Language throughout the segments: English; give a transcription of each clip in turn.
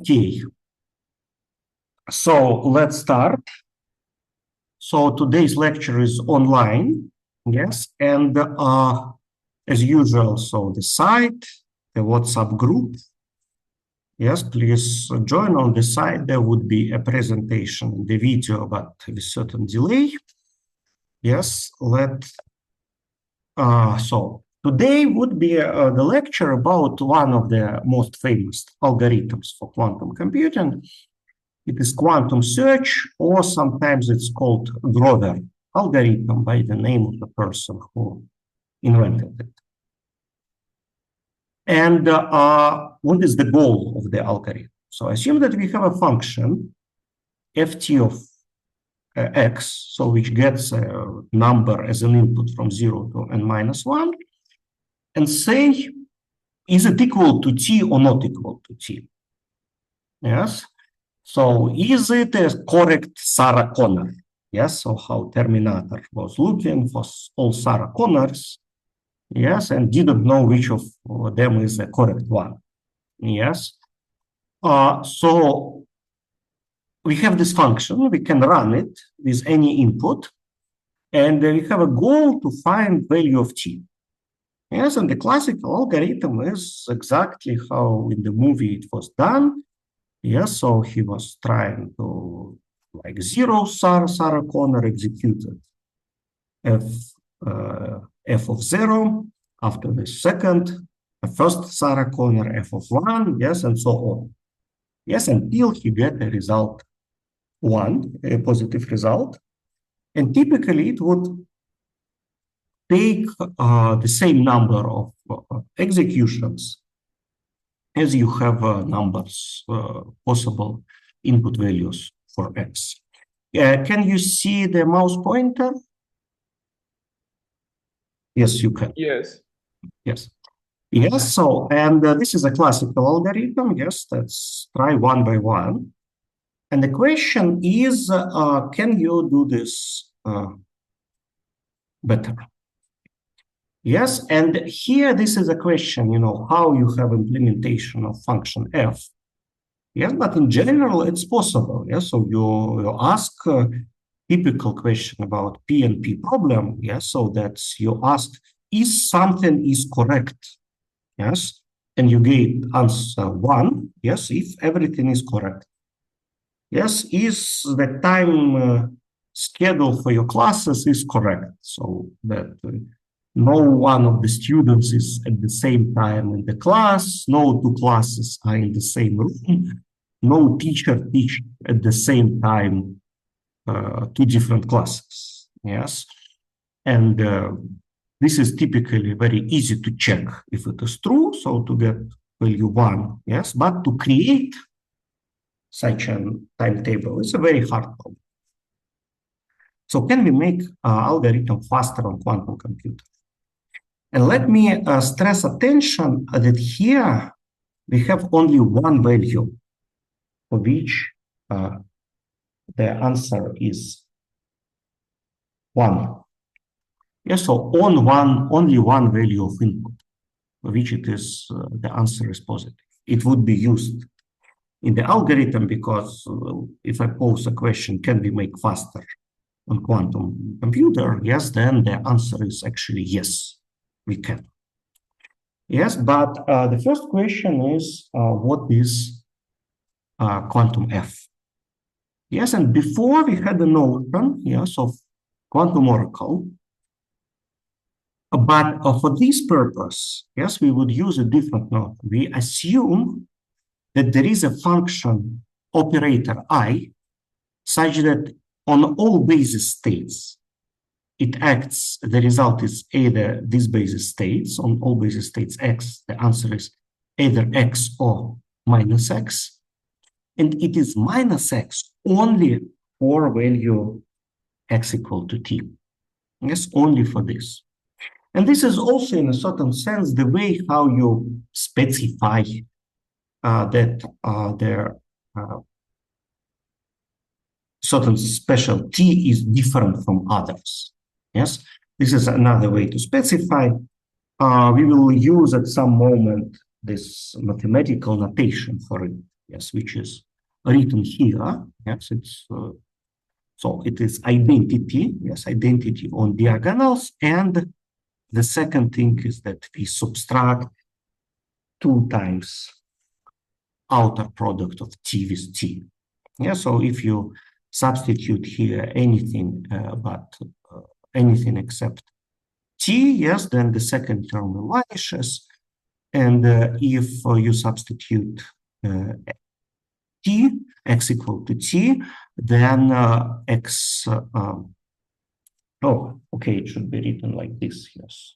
Okay, so let's start. So today's lecture is online, yes, and as usual, so the site, the WhatsApp group, yes, please join on the site. There would be a presentation, the video, but with certain delay. Yes, so today would be the lecture about one of the most famous algorithms for quantum computing. It is quantum search, or sometimes it's called Grover algorithm by the name of the person who invented it. And what is the goal of the algorithm? So assume that we have a function ft of x, so which gets a number as an input from 0 to n minus 1, and say, is it equal to t or not equal to t? Yes. So is it a correct Sarah Connor? Yes, so how Terminator was looking for all Sarah Connors, yes, and didn't know which of them is the correct one. Yes. So we have this function, we can run it with any input, and we have a goal to find value of t. Yes, and the classical algorithm is exactly how in the movie it was done. Yes, so he was trying to, like, zero Sarah Connor executed f of 0, after the second, the first Sarah Connor f of 1, yes, and so on. Yes, until he get a result 1, a positive result. And typically it would take the same number of executions as you have numbers, possible input values for x. Can you see the mouse pointer? Yes, you can. Yes. Yes. Yes, so, and this is a classical algorithm. Yes, let's try one by one. And the question is, can you do this better? Yes, and here this is a question, how you have implementation of function f. Yes, but in general, it's possible. Yes, so you ask a typical question about PNP problem. Yes, so that you ask, is something is correct? Yes, and you get answer 1. Yes, if everything is correct. Yes, is the time schedule for your classes is correct, so that no one of the students is at the same time in the class, no two classes are in the same room, no teacher teach at the same time two different classes. Yes, and this is typically very easy to check if it is true, so to get value 1. Yes, but to create such a timetable is a very hard problem. So can we make algorithm faster on quantum computer? And let me stress attention that here we have only one value for which the answer is 1. Yes, so only one value of input, for which it is the answer is positive. It would be used in the algorithm because if I pose a question, can we make faster on quantum computer? Yes, then the answer is actually yes, we can. Yes, but the first question is, what is quantum F? Yes, and before we had the notion, yes, of quantum oracle, but for this purpose, yes, we would use a different note. We assume that there is a function operator I such that on all basis states, it acts, the result is either these basis states, on all basis states x, the answer is either x or minus x. And it is minus x only for value x equal to t. Yes, only for this. And this is also, in a certain sense, the way how you specify that there certain special t is different from others. Yes, this is another way to specify. We will use at some moment this mathematical notation for it. yes, which is written here. Yes, it's so it is identity, yes, identity on diagonals. And the second thing is that we subtract 2 times outer product of t with t. Yeah, so if you substitute here anything anything except t, yes, then the second term vanishes. And if you substitute t, x equal to t, then x, oh, okay, it should be written like this, yes.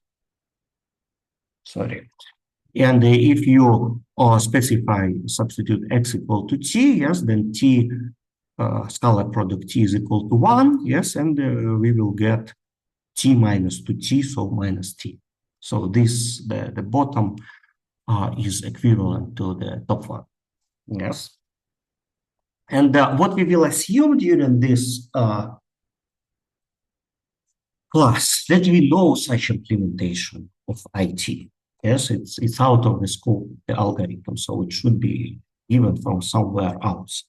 Sorry. And if you specify, substitute x equal to t, yes, then t, scalar product t is equal to 1, yes, and we will get t minus 2t, so minus t. So this, the bottom is equivalent to the top one, yes. And what we will assume during this class, that we know such implementation of IT. Yes, it's out of the scope of the algorithm, so it should be given from somewhere else.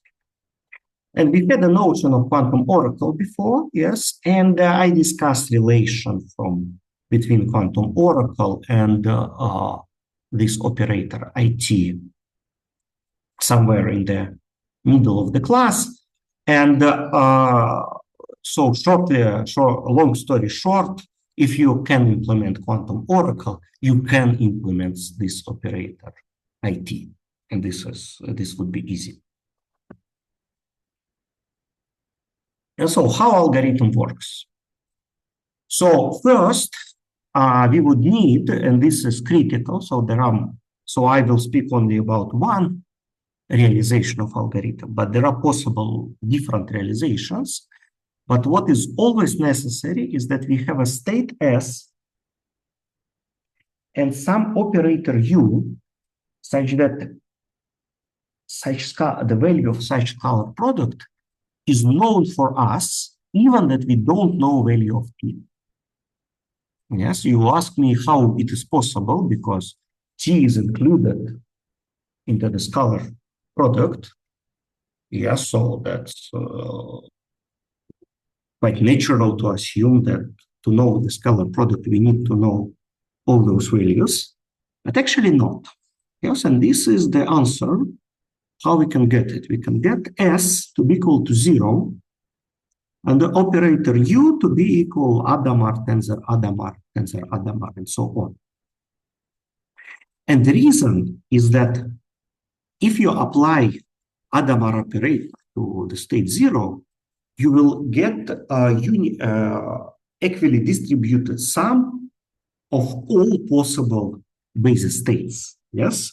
And we had a notion of quantum oracle before, yes, and I discussed relation between quantum oracle and this operator IT somewhere in the middle of the class. And so long story short, if you can implement quantum oracle, you can implement this operator IT, and this would be easy. And so how algorithm works? So first, we would need, and this is critical, so I will speak only about one realization of algorithm, but there are possible different realizations. But what is always necessary is that we have a state S and some operator U such that the value of such scalar product is known for us, even that we don't know value of t. Yes, you ask me how it is possible because t is included into the scalar product. Yes, so that's quite natural to assume that to know the scalar product, we need to know all those values, but actually not. Yes, and this is the answer, how we can get it. We can get S to be equal to 0, and the operator U to be equal Hadamard, tensor Hadamard, tensor Hadamard, and so on. And the reason is that if you apply Hadamard operator to the state 0, you will get a equally distributed sum of all possible basis states, yes?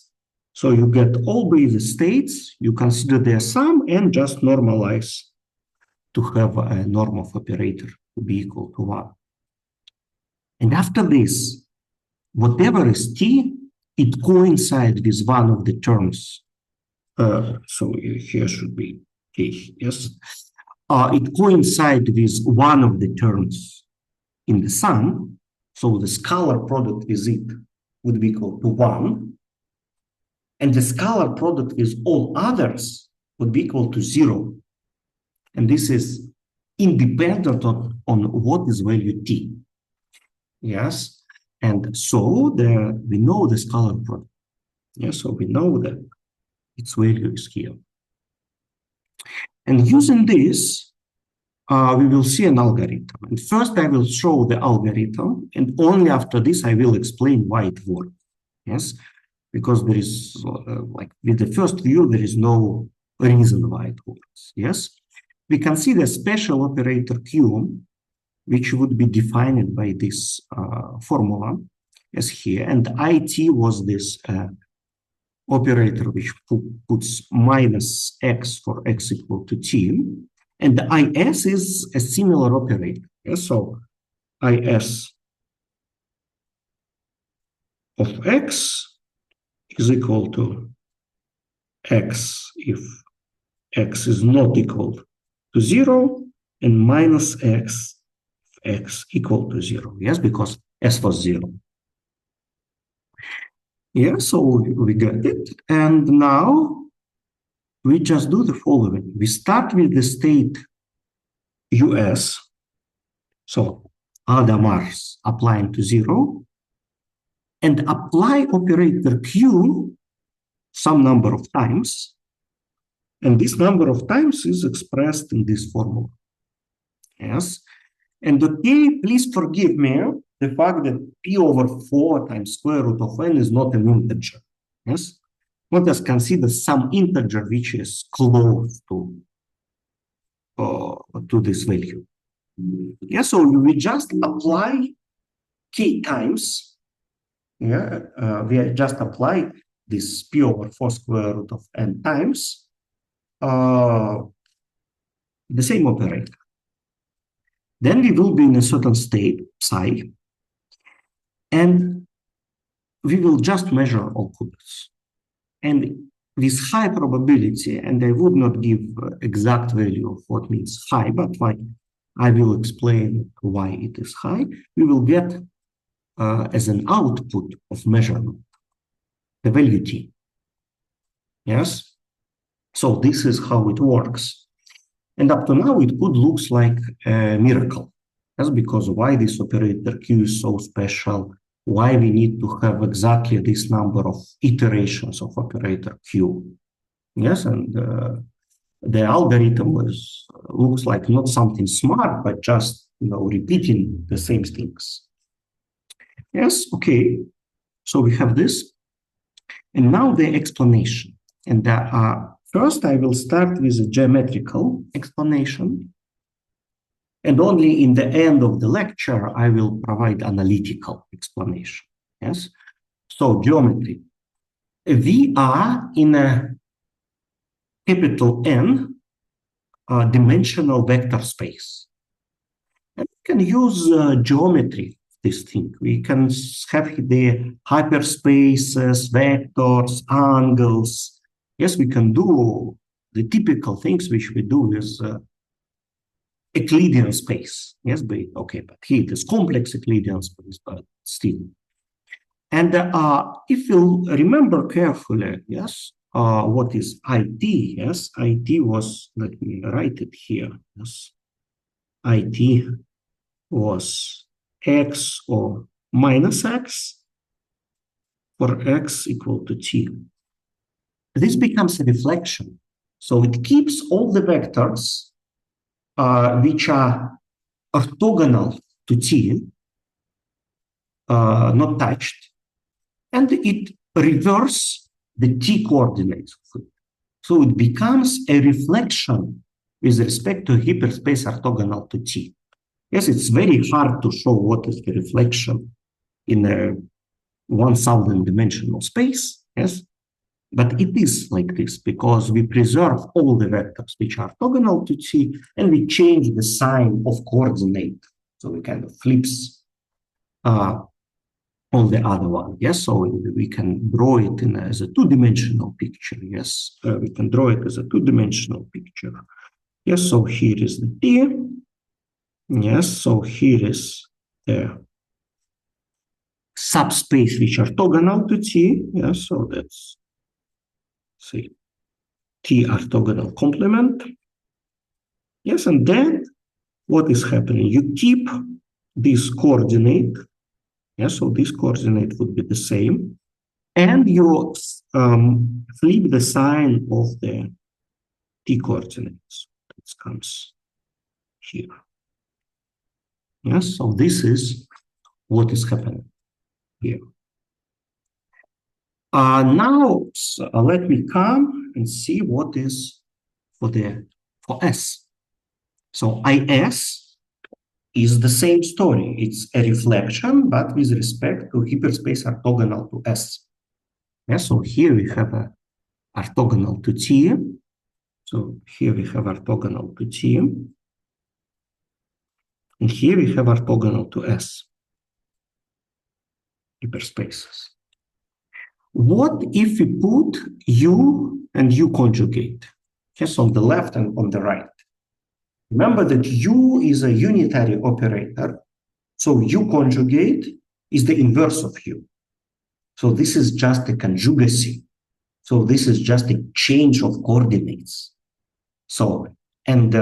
So you get all basis states, you consider their sum, and just normalize to have a norm of operator to be equal to 1. And after this, whatever is t, it coincides with one of the terms. So here should be k, yes? It coincides with one of the terms in the sum, so the scalar product with it would be equal to 1, and the scalar product with all others would be equal to 0. And this is independent on what is value t. Yes, and so we know the scalar product. Yes, so we know that its value is here. And using this, we will see an algorithm. And first I will show the algorithm, and only after this I will explain why it works. Yes, because there is, like with the first view, there is no reason why it works. Yes, we consider a special operator Q, which would be defined by this formula as here. And IT was this operator which puts minus x for x equal to t. And the IS is a similar operator. Yes? So IS of x is equal to x if x is not equal to 0, and minus x equal to 0. Yes, because s was 0. Yeah, so we get it. And now we just do the following. We start with the state US, so other Mars applying to 0, and apply operator Q some number of times, and this number of times is expressed in this formula. Yes, and okay, please forgive me the fact that P over 4 times square root of n is not an integer. Yes, let us consider some integer which is close to this value. Yes, so we just apply k times. Yeah, we just apply this P over 4 square root of n times the same operator. Then we will be in a certain state, psi, and we will just measure all qubits. And with high probability, and I would not give exact value of what means high, but like I will explain why it is high, we will get as an output of measurement the value t. Yes? So this is how it works. And up to now, it could look like a miracle. That's because why this operator Q is so special, why we need to have exactly this number of iterations of operator Q. Yes, and the algorithm looks like not something smart, but just repeating the same things. Yes, okay. So we have this. And now the explanation. And first, I will start with a geometrical explanation. And only in the end of the lecture, I will provide analytical explanation. Yes. So geometry. We are in a capital N dimensional vector space. And we can use geometry, this thing. We can have the hyperspaces, vectors, angles. Yes, we can do the typical things which we do with Euclidean space. Yes, but okay, but here it is complex Euclidean space, but still. And if you remember carefully, yes, what is IT? Yes, IT was, let me write it here. Yes, IT was x or minus x for x equal to t. This becomes a reflection. So it keeps all the vectors which are orthogonal to t, not touched, and it reverses the t coordinates of it. So it becomes a reflection with respect to hyperspace orthogonal to t. Yes, it's very hard to show what is the reflection in a 1000 dimensional space, yes, but it is like this because we preserve all the vectors which are orthogonal to t, and we change the sign of coordinate. So we kind of flips all the other one, yes, so we can draw it as a two-dimensional picture, yes, we can draw it as a two-dimensional picture. Yes, so here is the t. Yes, so here is the subspace which are orthogonal to t. Yes, so that's, say, t orthogonal complement. Yes, and then what is happening? You keep this coordinate. Yes, so this coordinate would be the same. And you flip the sign of the t coordinates. That comes here. Yes, so this is what is happening here. Now, let me come and see what is for S. So IS is the same story. It's a reflection, but with respect to hyperspace orthogonal to S. Yeah, so here we have a orthogonal to T. So here we have orthogonal to T. And here we have orthogonal to S. Hyperspaces. What if we put U and U conjugate? Yes, on the left and on the right. Remember that U is a unitary operator. So U conjugate is the inverse of U. So this is just a conjugacy. So this is just a change of coordinates. So, and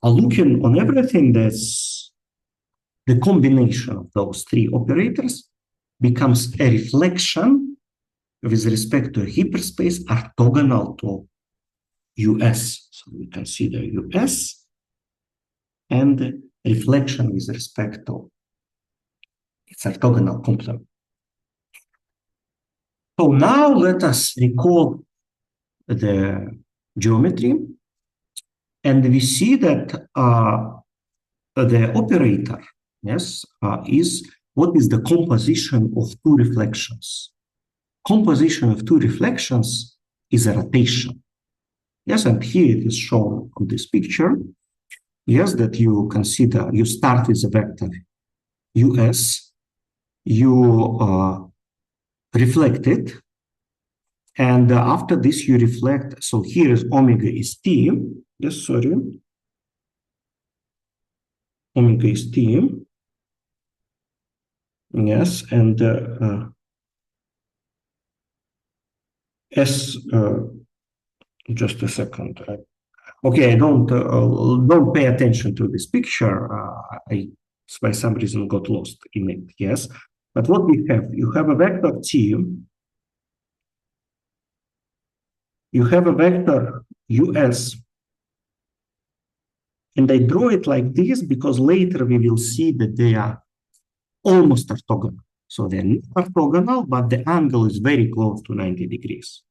looking on everything, that's the combination of those three operators becomes a reflection with respect to a hyperspace orthogonal to US. So we consider US and reflection with respect to its orthogonal complement. So now let us recall the geometry, and we see that the operator, yes, is what is the composition of two reflections. Composition of two reflections is a rotation. Yes, and here it is shown on this picture. Yes, that you consider, you start with a vector US, you reflect it, and after this you reflect, so here is omega is t, yes, sorry, omega is t, yes, and S, just a second. Okay, don't pay attention to this picture. I, by some reason, got lost in it. Yes, but what we have, you have a vector t, you have a vector US, and I draw it like this because later we will see that they are almost orthogonal. So they're not orthogonal, but the angle is very close to 90 degrees.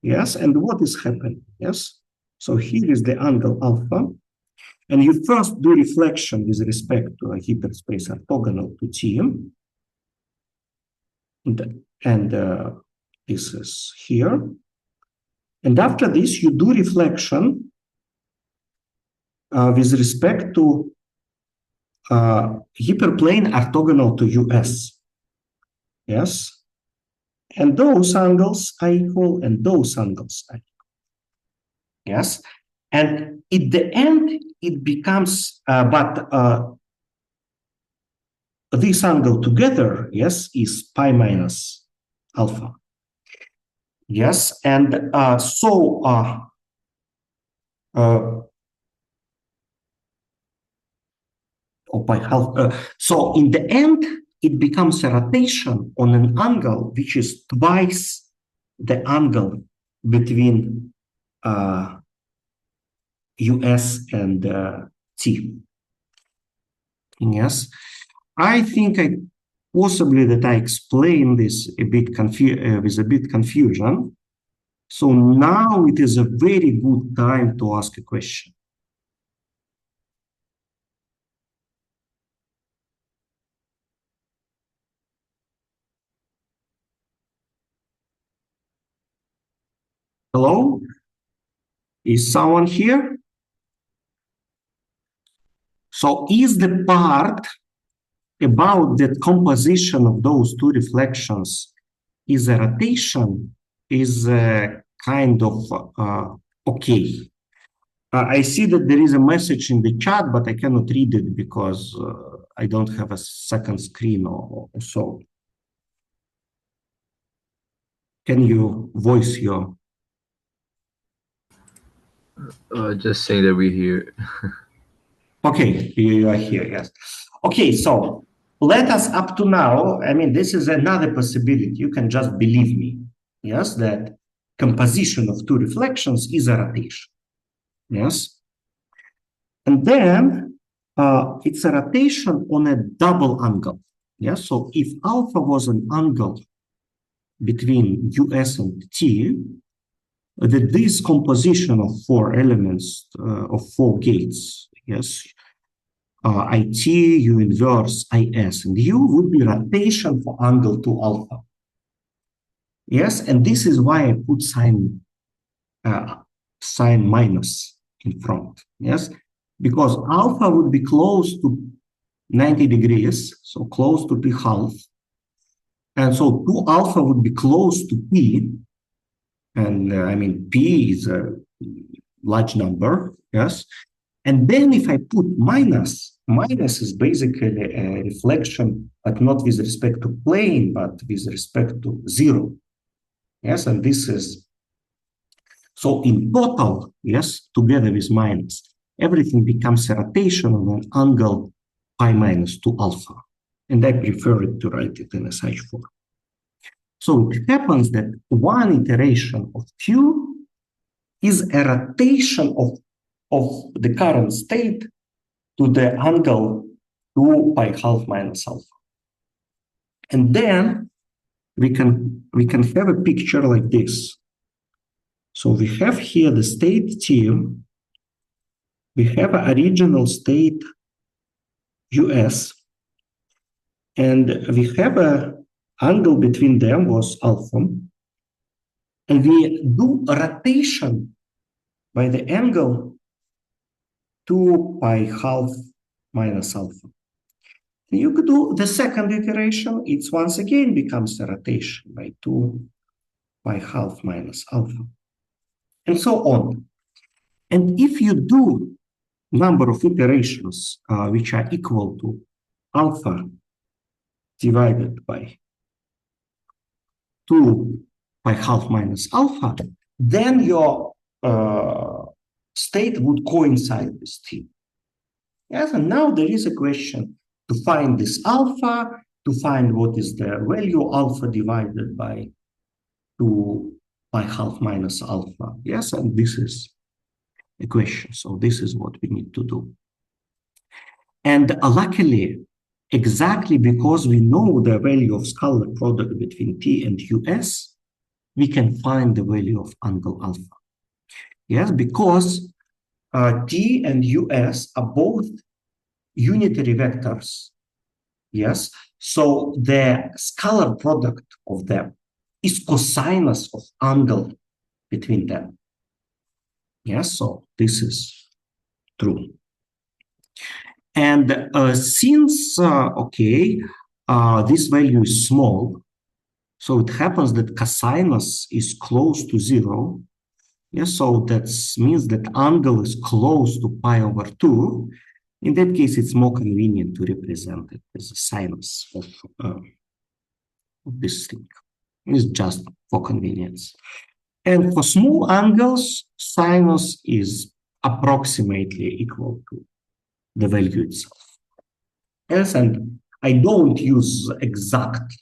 Yes, and what is happening? Yes, so here is the angle alpha, and you first do reflection with respect to a hyperspace orthogonal to T, and this is here. And after this, you do reflection with respect to hyperplane orthogonal to US. Yes, and those angles are equal, and those angles are equal. Yes, and at the end, it becomes, this angle together, yes, is pi minus alpha. Yes, and or pi half. So in the end, it becomes a rotation on an angle which is twice the angle between US and T. Yes, I think possibly that I explained this a bit with a bit confusion. So now it is a very good time to ask a question. Hello? Is someone here? So is the part about the composition of those two reflections is a rotation, is kind of okay. I see that there is a message in the chat, but I cannot read it because I don't have a second screen or so. Can you voice your... Just say that we're here. Okay, you are here, yes. Okay, so let us up to now, I mean, this is another possibility. You can just believe me, yes, that composition of two reflections is a rotation, yes? And then it's a rotation on a double angle, yes? So if alpha was an angle between US and T, that this composition of four elements, of four gates, yes, IT, U inverse, IS, and U would be rotation for angle to alpha. Yes, and this is why I put sign minus in front. Yes, because alpha would be close to 90 degrees, so close to P half. And so 2 alpha would be close to P. And I mean, P is a large number, yes. And then if I put minus, minus is basically a reflection, but not with respect to plane, but with respect to 0. Yes, and this is, so in total, yes, together with minus, everything becomes a rotation of an angle pi minus 2 alpha. And I prefer it to write it in a such form. So it happens that one iteration of Q is a rotation of the current state to the angle 2 pi half minus alpha. And then we can have a picture like this. So we have here the state T, we have an original state US, and we have an angle between them was alpha, and we do a rotation by the angle 2 pi half minus alpha. You could do the second iteration, it's once again becomes a rotation by 2 pi half minus alpha, and so on. And if you do number of iterations which are equal to alpha divided by 2 pi half minus alpha, then your state would coincide with T. Yes, and now there is a question to find this alpha, to find what is the value alpha divided by 2 pi half minus alpha. Yes, and this is a question. So this is what we need to do. And luckily, exactly because we know the value of scalar product between T and US, we can find the value of angle alpha. Yes, because T and US are both unitary vectors. Yes, so the scalar product of them is cosinus of angle between them. Yes, so this is true. And since, this value is small, so it happens that cosinus is close to 0. Yes, so that means that angle is close to pi over 2. In that case, it's more convenient to represent it as a sinus of this thing. It's just for convenience. And for small angles, sinus is approximately equal to the value itself. Yes, and I don't use exact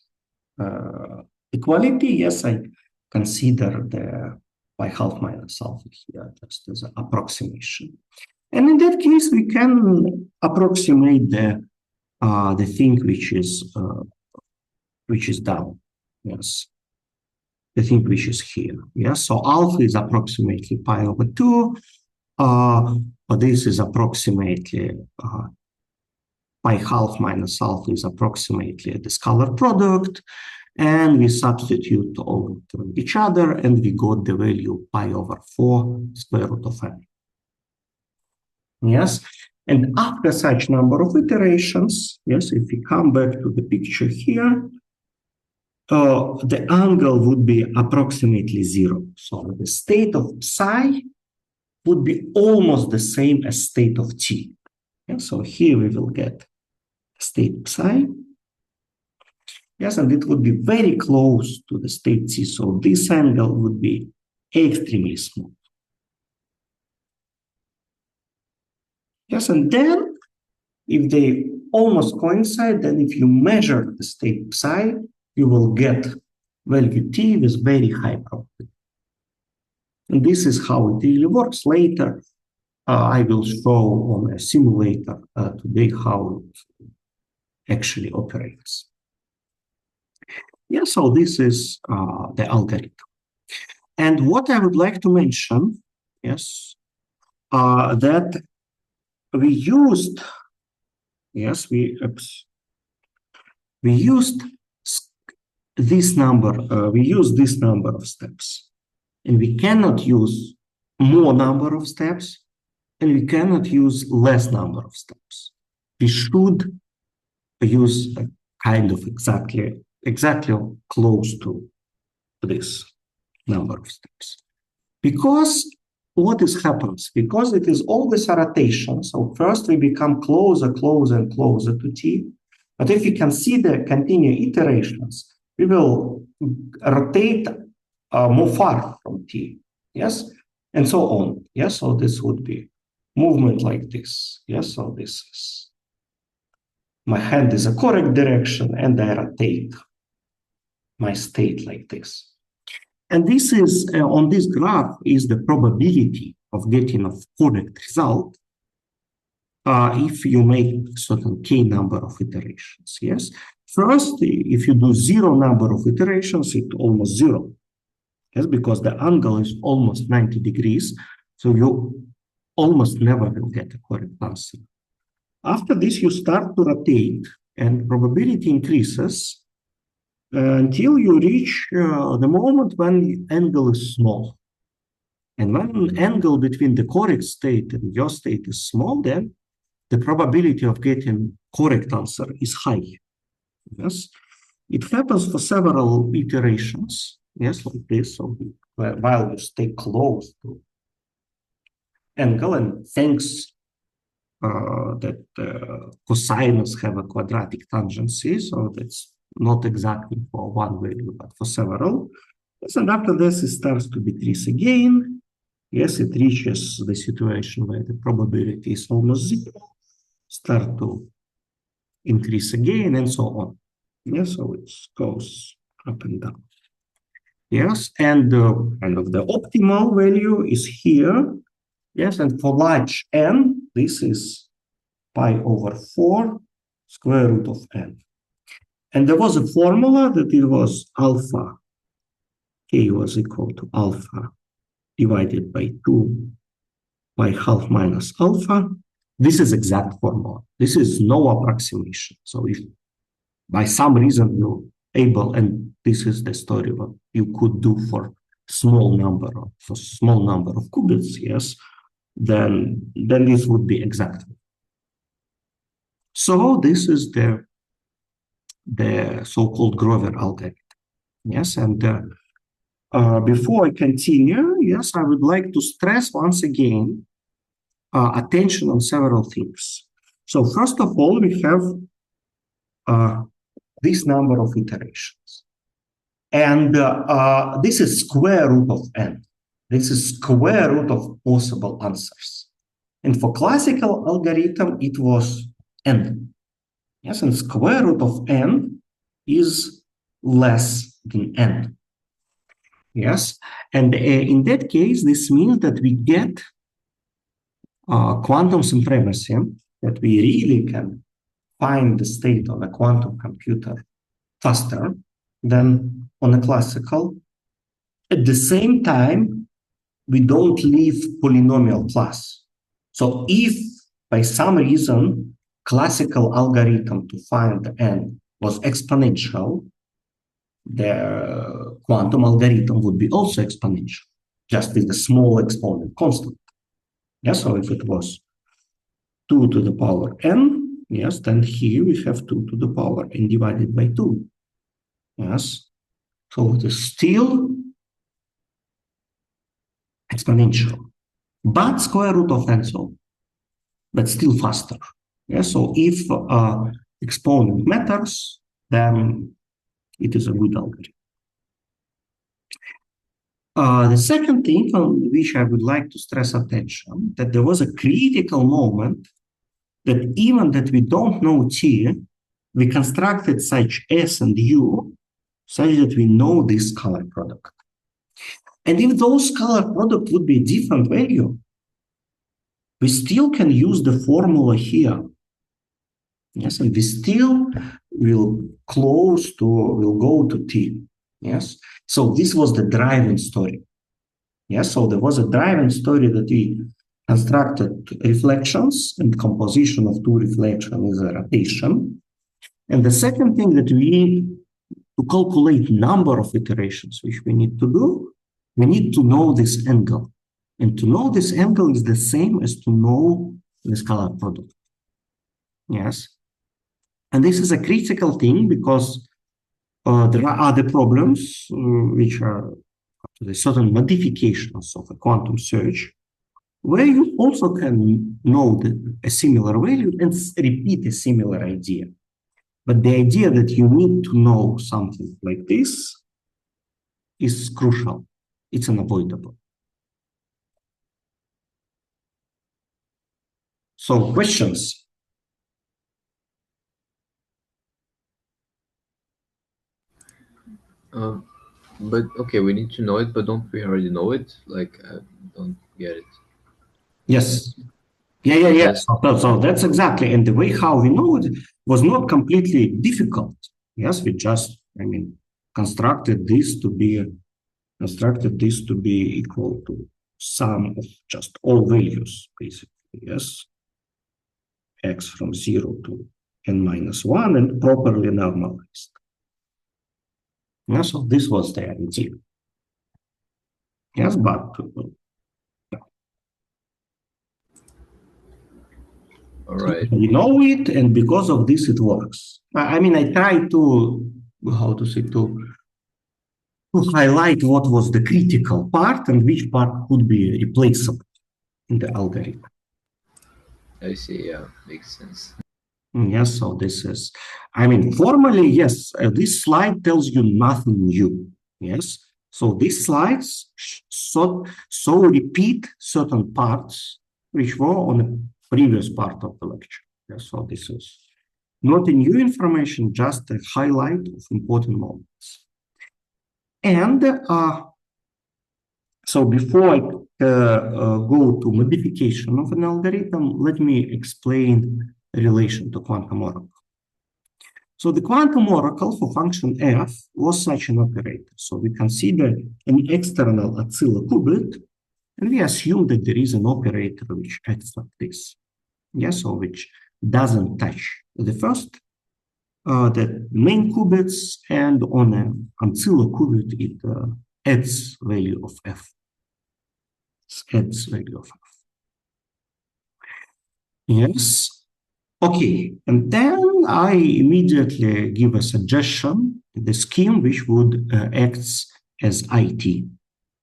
equality. Yes, I consider the pi half minus alpha here just as an approximation. And in that case, we can approximate the thing which is down. Yes, the thing which is here. Yes, so alpha is approximately pi over 2. But this is approximately pi half minus alpha is approximately the scalar product, and we substitute all of each other, and we got the value pi over 4 square root of n. Yes, and after such number of iterations, yes, if we come back to the picture here, the angle would be approximately 0. So the state of psi would be almost the same as state of T. Yeah, so here we will get state psi. Yes, and it would be very close to the state T. So this angle would be extremely small. Yes, and then if they almost coincide, then if you measure the state psi, you will get value T with very high probability. And this is how it really works. Later, I will show on a simulator today how it actually operates. Yeah, so this is the algorithm. And what I would like to mention, yes, that we used, yes, we used this number, we use this number of steps, and we cannot use more number of steps, and we cannot use less number of steps. We should use a kind of exactly close to this number of steps. Because what happens? Because it is always a rotation. So first we become closer and closer to T. But if we consider continuous iterations, we will rotate more far from t, yes, and so on. Yes, so this would be movement like this. Yes, so this is my hand is a correct direction, and I rotate my state like this. And this is on this graph is the probability of getting a correct result if you make certain k number of iterations. Yes, first, if you do zero number of iterations, it's almost zero. Yes, because the angle is almost 90 degrees, so you almost never will get a correct answer. After this, you start to rotate, and probability increases until you reach the moment when the angle is small. And when angle between the correct state and your state is small, then the probability of getting correct answer is high. Yes, it happens for several iterations. Yes, like this. So while you stay close to angle, and thanks that cosines have a quadratic tangency, so that's not exactly for one value, but for several. Yes, and after this, it starts to decrease again. Yes, it reaches the situation where the probability is almost zero, start to increase again, and so on. Yes, so it goes up and down. Yes, and kind of the optimal value is here. Yes, and for large n, this is pi over 4 square root of n. And there was a formula that it was alpha, k was equal to alpha divided by 2 by half minus alpha. This is exact formula. This is no approximation. So if by some reason you're able, and this is the story what you could do for small number of qubits, yes, then this would be exact. So this is the so-called Grover algorithm. Yes, and before I continue, yes, I would like to stress once again attention on several things. So first of all, we have this number of iterations. And this is square root of n. This is square root of possible answers. And for classical algorithm, it was n. Yes, and square root of n is less than n. Yes, and in that case, this means that we get quantum supremacy, that we really can find the state of a quantum computer faster than on a classical. At the same time, we don't leave polynomial class. So if by some reason classical algorithm to find the n was exponential, the quantum algorithm would be also exponential, just with a small exponent constant. Yes, so if it was 2 to the power n, yes, then here we have 2 to the power n divided by 2. Yes, so it is still exponential, but square root of n, so but still faster. Yes, so if exponent matters, then it is a good algorithm. The second thing on which I would like to stress attention, that there was a critical moment that even that we don't know t, we constructed such s and u such that we know this scalar product. And if those scalar product would be a different value, we still can use the formula here. Yes, and we still will go to t. Yes, so this was the driving story. Yes, so there was a driving story that we constructed reflections, and composition of two reflections is a rotation. And the second thing that to calculate number of iterations, which we need to do, we need to know this angle. And to know this angle is the same as to know the scalar product. Yes. And this is a critical thing because there are other problems which are the certain modifications of a quantum search, where you also can know a similar value and repeat a similar idea. But the idea that you need to know something like this is crucial. It's unavoidable. So questions? But okay, we need to know it, but don't we already know it? Like, I don't get it. Yes. Yeah. Yes. So that's exactly, and the way how we know it was not completely difficult. Yes, we just, constructed this to be equal to sum of just all values, basically. Yes, x from 0 to n minus 1 and properly normalized. Yeah, so this was the idea. Yes, but All right. we know it, and because of this, it works. I try to, how to say, to highlight what was the critical part and which part could be replaceable in the algorithm. I see. Yeah, makes sense. Yes, so this is, formally, yes, this slide tells you nothing new. Yes, so these slides so repeat certain parts which were on the previous part of the lecture. Yes, so this is not a new information, just a highlight of important moments. And so before I go to modification of an algorithm, let me explain relation to quantum oracle. So the quantum oracle for function f was such an operator. So we consider an external oscillocubit, and we assume that there is an operator which acts like this. Yes, so which doesn't touch the first, the main qubits, and on an oscillocubit it adds value of f. Adds value of f. Yes. Okay, and then I immediately give a suggestion, the scheme which would act as IT.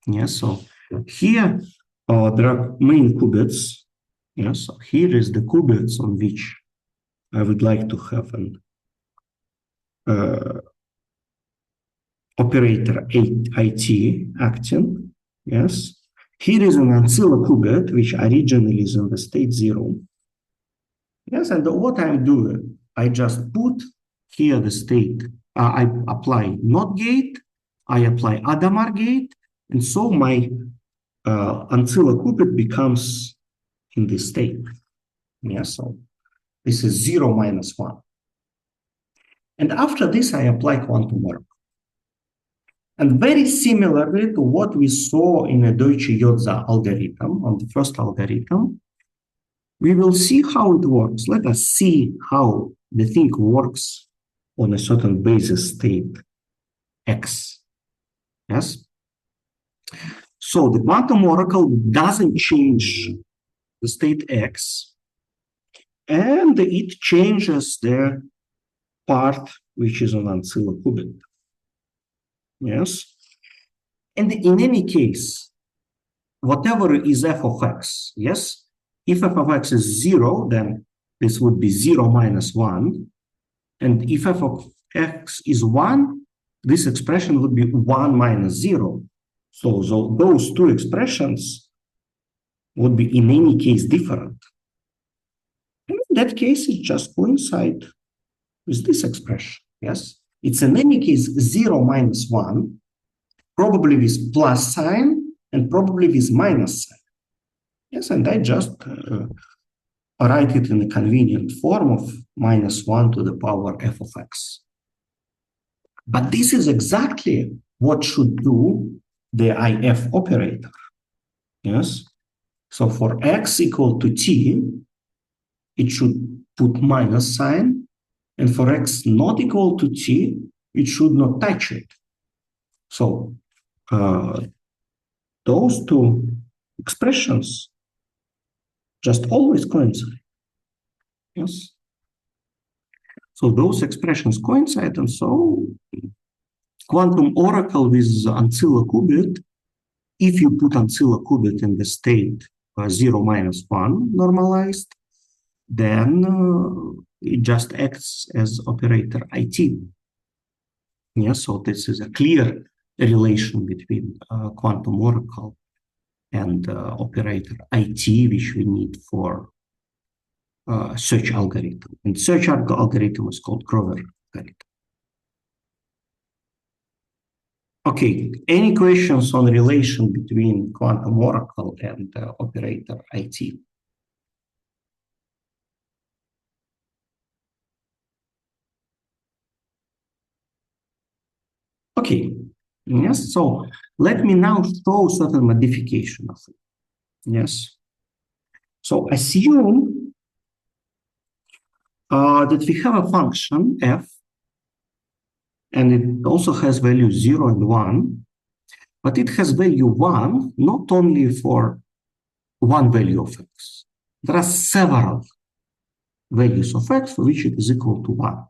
Yes, so here there are main qubits. Yes, so here is the qubits on which I would like to have an operator IT acting. Yes, here is an oscillocubit which originally is in the state 0. Yes, and what I'm doing, I just put here the state. I apply NOT gate, I apply Adamar gate, and so my oscillocubit becomes in this state. Yes, so this is 0 minus 1. And after this, I apply quantum oracle. And very similarly to what we saw in a Deutsche-Jozsa algorithm, on the first algorithm, we will see how it works. Let us see how the thing works on a certain basis state X. Yes. So the quantum oracle doesn't change the state X, and it changes the part which is on oscillocubit. Yes. And in any case, whatever is f of x, yes, if f of x is 0, then this would be 0 minus 1. And if f of x is 1, this expression would be 1 minus 0. So those two expressions would be in any case different. And in that case, it just coincides with this expression. Yes, it's in any case 0 minus 1, probably with plus sign and probably with minus sign. Yes, and I just write it in a convenient form of minus 1 to the power f of x. But this is exactly what should do the IF operator. Yes. So for x equal to t, it should put minus sign, and for x not equal to t, it should not touch it. So those two expressions just always coincide. Yes. So those expressions coincide, and so quantum oracle with oscillocubit, if you put oscillocubit in the state 0 minus 1 normalized, then it just acts as operator IT. Yeah, so this is a clear relation between quantum oracle and operator IT, which we need for search algorithm. And search algorithm is called Grover algorithm. Okay, any questions on relation between quantum oracle and operator IT? Okay, yes, so let me now show certain modification of it. Yes, so assume that we have a function f, and it also has value 0 and 1, but it has value 1 not only for one value of x. There are several values of x for which it is equal to 1.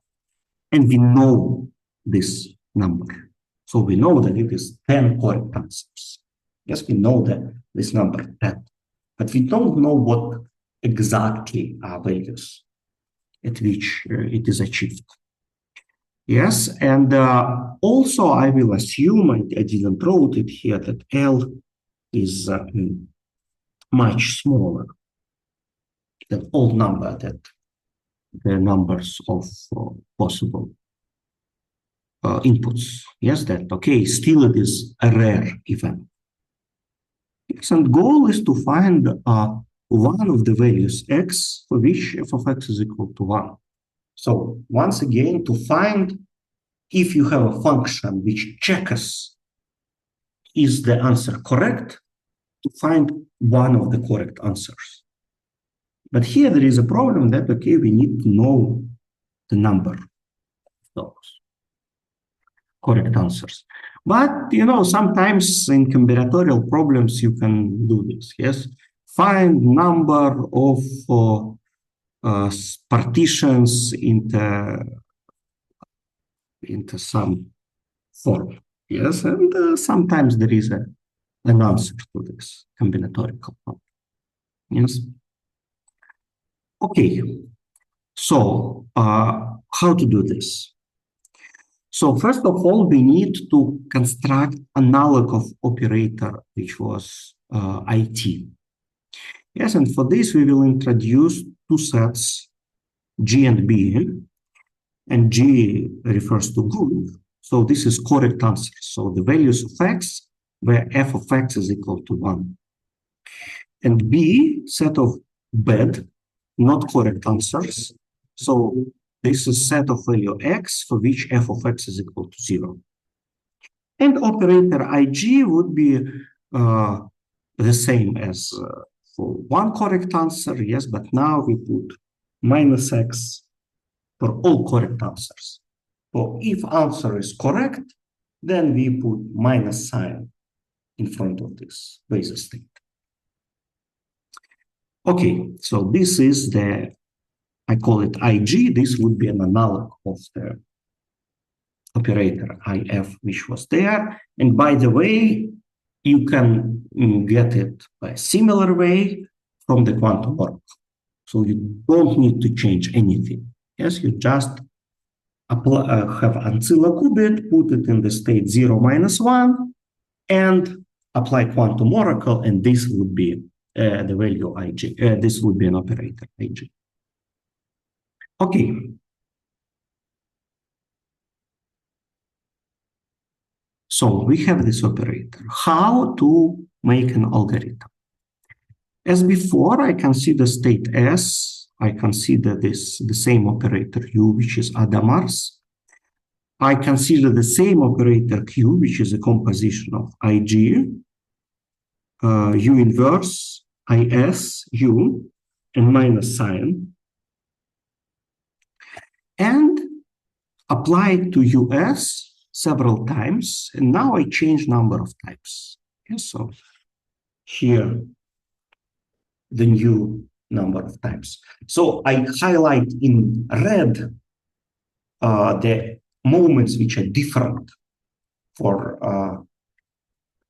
And we know this number. So we know that it is 10 correct answers. Yes, we know that this number 10. But we don't know what exactly are values at which it is achieved. Yes, and also I will assume, I didn't wrote it here, that L is much smaller than all number, that the numbers of possible inputs. Yes, that, okay, still it is a rare event. Yes, and goal is to find one of the values x for which f of x is equal to 1. So once again, to find if you have a function which checks is the answer correct, to find one of the correct answers. But here there is a problem that, okay, we need to know the number of those correct answers. But, you know, sometimes in combinatorial problems, you can do this, yes? Find number of partitions into some form, yes? And sometimes there is an answer to this combinatorial problem, yes? Okay, so how to do this? So first of all, we need to construct analog of operator, which was IT. Yes, and for this we will introduce two sets, G and B, and G refers to good. So this is correct answer. So the values of x, where f of x is equal to 1. And B, set of bad, not correct answers. So this is set of value x for which f of x is equal to 0. And operator IG would be the same as for one correct answer, yes, but now we put minus x for all correct answers. So if answer is correct, then we put minus sign in front of this basis state. Okay, so this is the, I call it IG. This would be an analog of the operator IF, which was there. And by the way, you can get it by a similar way from the quantum oracle. So you don't need to change anything. Yes, you just apply, have ancilla qubit, put it in the state 0, -1, and apply quantum oracle, and this would be the value IG. This would be an operator IG. Okay. So we have this operator. How to make an algorithm? As before, I consider state S. I consider this the same operator U, which is Hadamard's. I consider the same operator Q, which is a composition of IG, U inverse, IS, U, and minus sign, and apply it to US several times, and now I change number of types. Okay, so here the new number of types. So I highlight in red the moments which are different for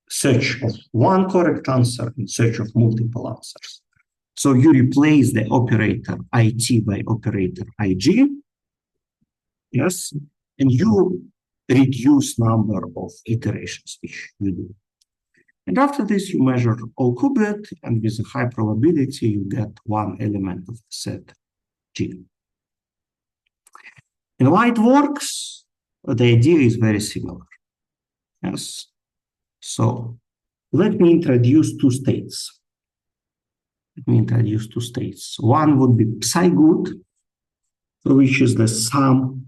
search of one correct answer and search of multiple answers. So you replace the operator IT by operator IG. Yes, and you reduced number of iterations which you do. And after this, you measure all qubit, and with a high probability, you get one element of the set G. And why it works? The idea is very similar. Yes. So let me introduce two states. One would be psi good, which is the sum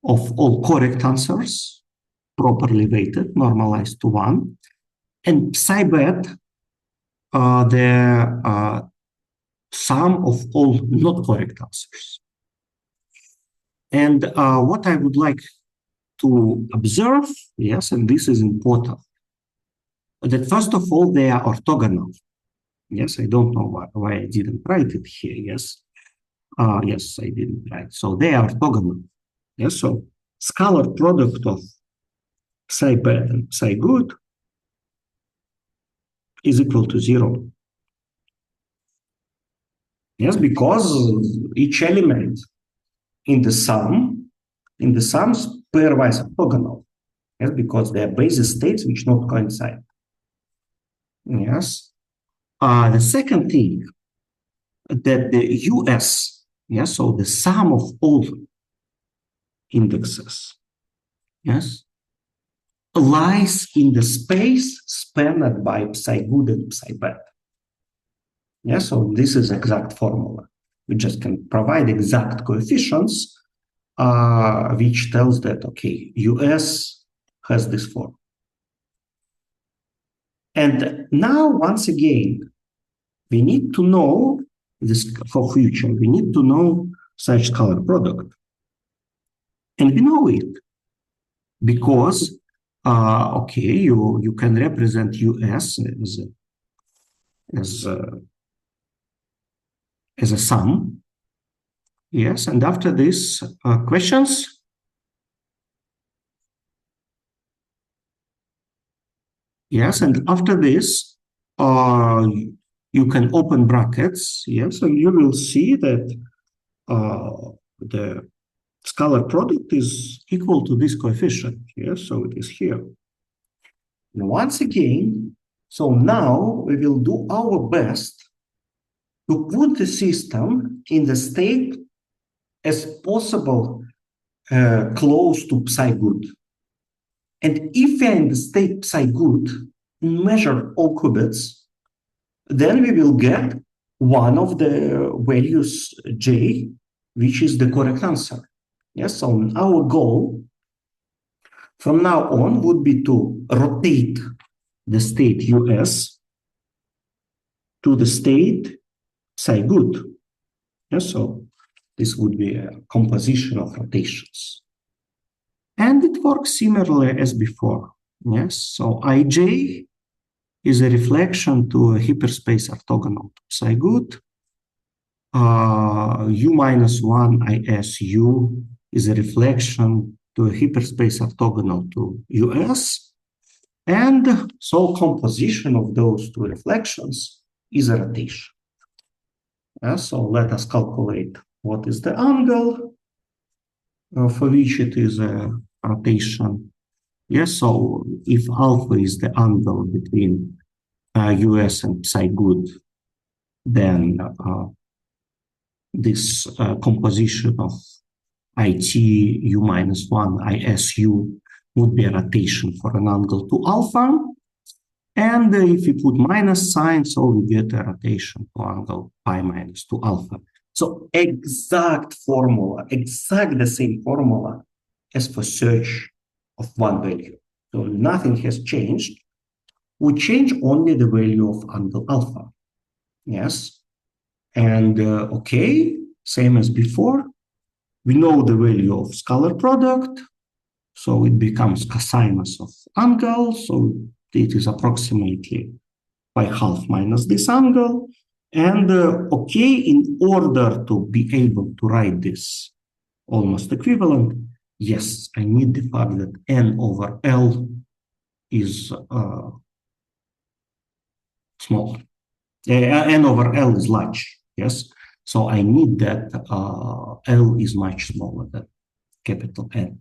of all correct answers, properly weighted, normalized to 1. And psi bad, the sum of all not correct answers. And what I would like to observe, yes, and this is important, that first of all, they are orthogonal. Yes, I don't know why I didn't write it here. Yes, yes, I didn't write. So they are orthogonal. Yes, so scalar product of psi bad and psi good is equal to 0. Yes, because each element in the sum is pairwise orthogonal. Yes, because they are basis states which not coincide. Yes. The second thing, that the US, yes, so the sum of all indexes, yes, lies in the space spanned by psi good and psi bad. Yes, so this is exact formula. We just can provide exact coefficients, which tells that, okay, US has this form. And now, once again, we need to know this for future. We need to know such scalar product. And we know it because, okay, you can represent US as a sum. Yes, and after this, questions? Yes, and after this, you can open brackets. Yes, and you will see that the scalar product is equal to this coefficient. Yes, so it is here. And once again, so now we will do our best to put the system in the state as possible close to psi good. And if we are in the state psi good, measure all qubits, then we will get one of the values J, which is the correct answer. Yes, so our goal from now on would be to rotate the state US to the state psi good. Yes, so this would be a composition of rotations. And it works similarly as before. Yes, so IJ is a reflection to a hyperspace orthogonal to psi good. U minus 1 ISU is a reflection to a hyperspace orthogonal to US. And so composition of those two reflections is a rotation. So let us calculate what is the angle for which it is a rotation. Yes, so if alpha is the angle between US and psi good, then this composition of IT U minus 1 ISU would be a rotation for an angle to alpha. And if we put minus sign, so we get a rotation to angle pi minus to alpha. So exact formula, exact the same formula as for search of one value. So nothing has changed. We change only the value of angle alpha. Yes. And okay, same as before. We know the value of scalar product. So it becomes cosinus of angle. So it is approximately pi half minus this angle. And okay, in order to be able to write this almost equivalent, yes, I need the fact that n over L is small. N over L is large, yes? So I need that L is much smaller than capital N.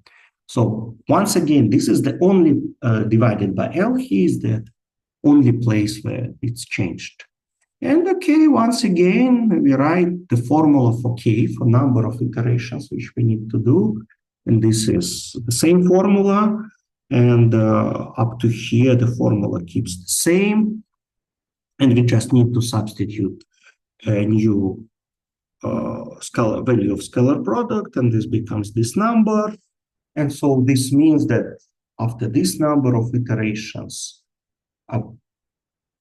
So once again, this is the only divided by L. Here is the only place where it's changed. And okay, once again, we write the formula for K for number of iterations which we need to do. And this is the same formula. And up to here, the formula keeps the same. And we just need to substitute a new scalar value of scalar product. And this becomes this number. And so this means that after this number of iterations,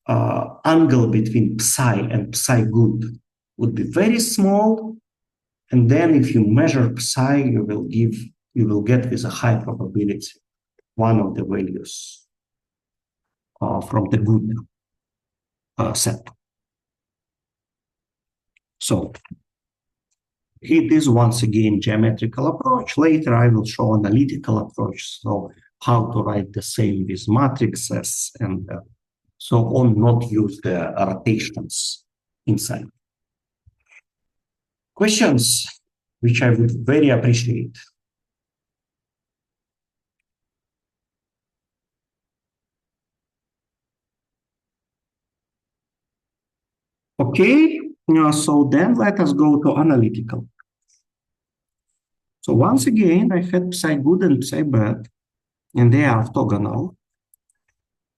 angle between psi and psi good would be very small. And then if you measure psi, you will get with a high probability one of the values from the good set. So it is once again geometrical approach. Later I will show analytical approach, so how to write the same with matrices and so on, not use the rotations inside. Questions, which I would very appreciate. Okay, so then let us go to analytical. So once again, I had psi good and psi bad, and they are orthogonal.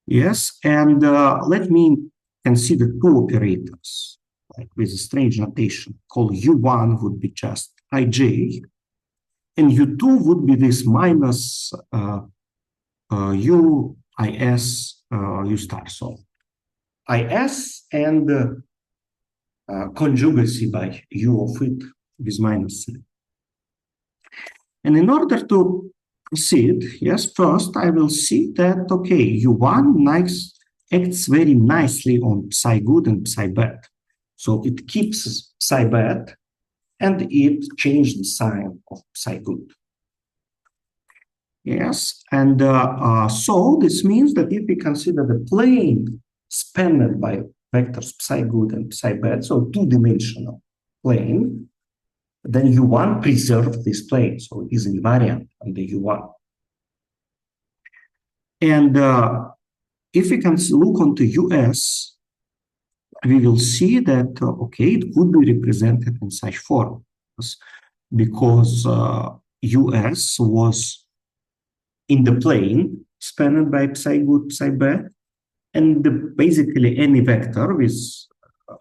Yes, and let me consider two operators, like with a strange notation, called U1 would be just ij, and U2 would be this minus U, is, U star. So is and conjugacy by U of it with minus C. And in order to proceed, yes, first I will see that, okay, U1 acts very nicely on psi good and psi bad. So it keeps psi bad and it changes the sign of psi good. Yes, and so this means that if we consider the plane spanned by vectors psi good and psi bad, so two-dimensional plane, then U1 preserves this plane, so it is invariant on the U1. And if we can look onto US, we will see that, okay, it could be represented in such form, because US was in the plane spanned by psi good, psi bad, and basically any vector with,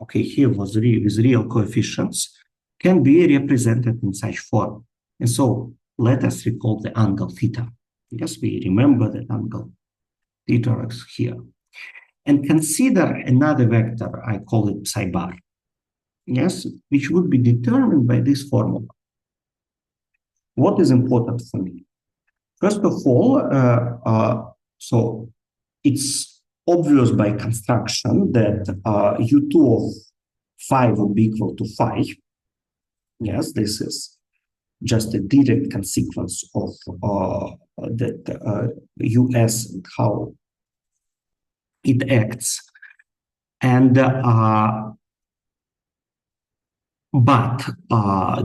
okay, here was with real coefficients, can be represented in such form. And so let us recall the angle theta. Yes, we remember the angle theta is here. And consider another vector, I call it psi bar, yes, which would be determined by this formula. What is important for me? First of all, so it's obvious by construction that U2 of phi would be equal to phi. Yes, this is just a direct consequence of that US and how it acts. And but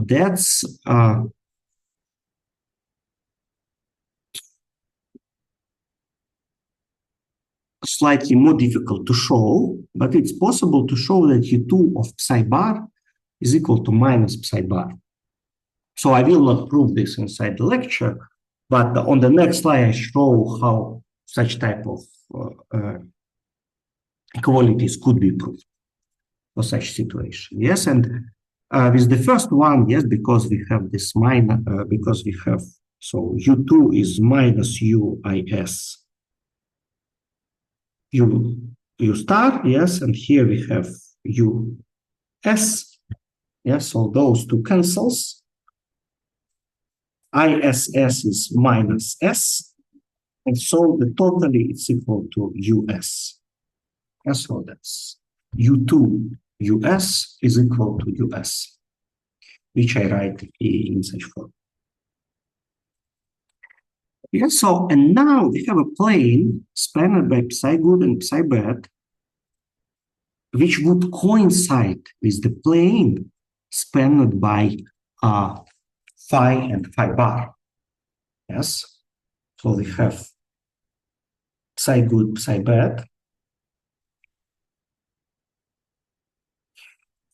that's slightly more difficult to show, but it's possible to show that U2 of psi bar is equal to minus psi bar. So I will not prove this inside the lecture, but on the next slide I show how such type of equalities could be proved for such situation. Yes, and with the first one, yes, because we have this minus, because we have, so U2 is minus UIS U star, yes, and here we have US, yes, so those two cancels. ISS is minus S, and so the totally is equal to US. And so that's U2 US is equal to US, which I write in such form. Yes, so, and now we have a plane spanned by psi good and psi bad, which would coincide with the plane spanned by phi and phi bar. Yes. So we have psi good, psi bad.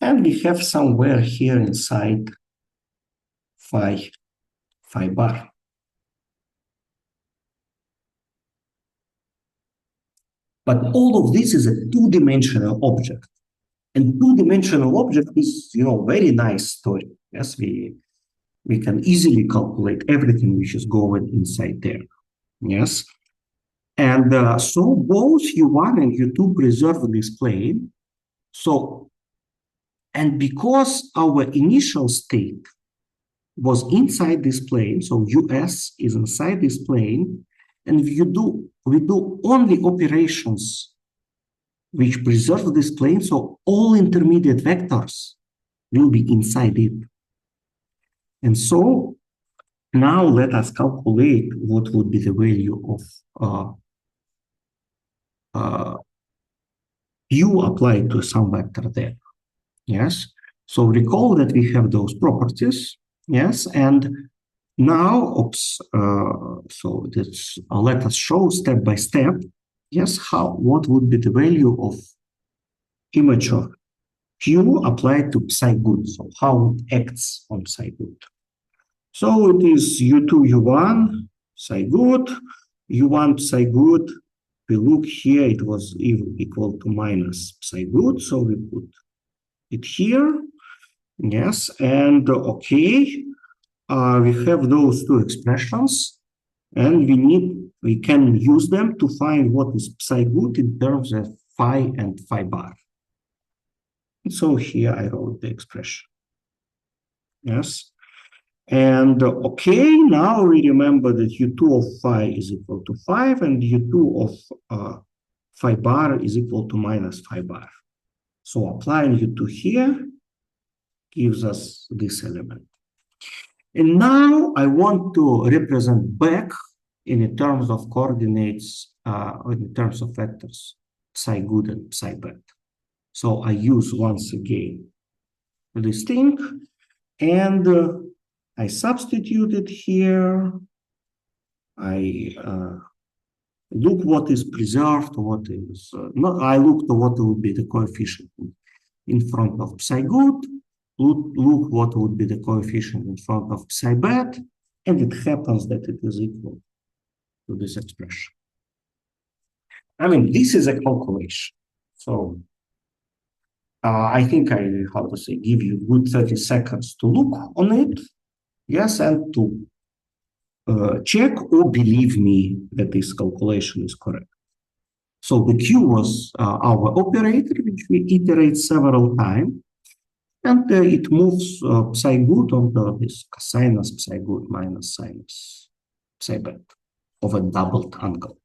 And we have somewhere here inside phi bar. But all of this is a two-dimensional object. And two-dimensional object is, very nice story. Yes, we can easily calculate everything which is going inside there. Yes. And so both U1 and U2 preserve this plane. So, and because our initial state was inside this plane, so US is inside this plane, and we do only operations which preserve this plane, so all intermediate vectors will be inside it. And so now let us calculate what would be the value of U applied to some vector there. Yes. So recall that we have those properties. Yes. And now, so that's, let us show step by step. Yes. What would be the value of image of Q applied to psi good? So how it acts on psi good. So it is U2, U1, psi good, U1, psi good. We look here, it was equal to minus psi good, so we put it here. Yes, and okay, we have those two expressions, and we can use them to find what is psi good in terms of phi and phi bar. So here I wrote the expression. Yes. And okay, now we remember that U2 of phi is equal to 5 and U2 of phi bar is equal to minus phi bar. So applying U2 here gives us this element. And now I want to represent back in terms of coordinates, in terms of vectors, psi good and psi bad. So I use once again this thing, and I substituted here. I look what is preserved, what is not. I looked at what would be the coefficient in front of psi good. Look what would be the coefficient in front of psi bad, and it happens that it is equal to this expression. I mean, this is a calculation. So I think give you good 30 seconds to look on it. Yes, and to check or believe me that this calculation is correct. So the Q was our operator, which we iterate several times, and it moves psi good on this sinus psi good minus sinus psi bad of a doubled angle.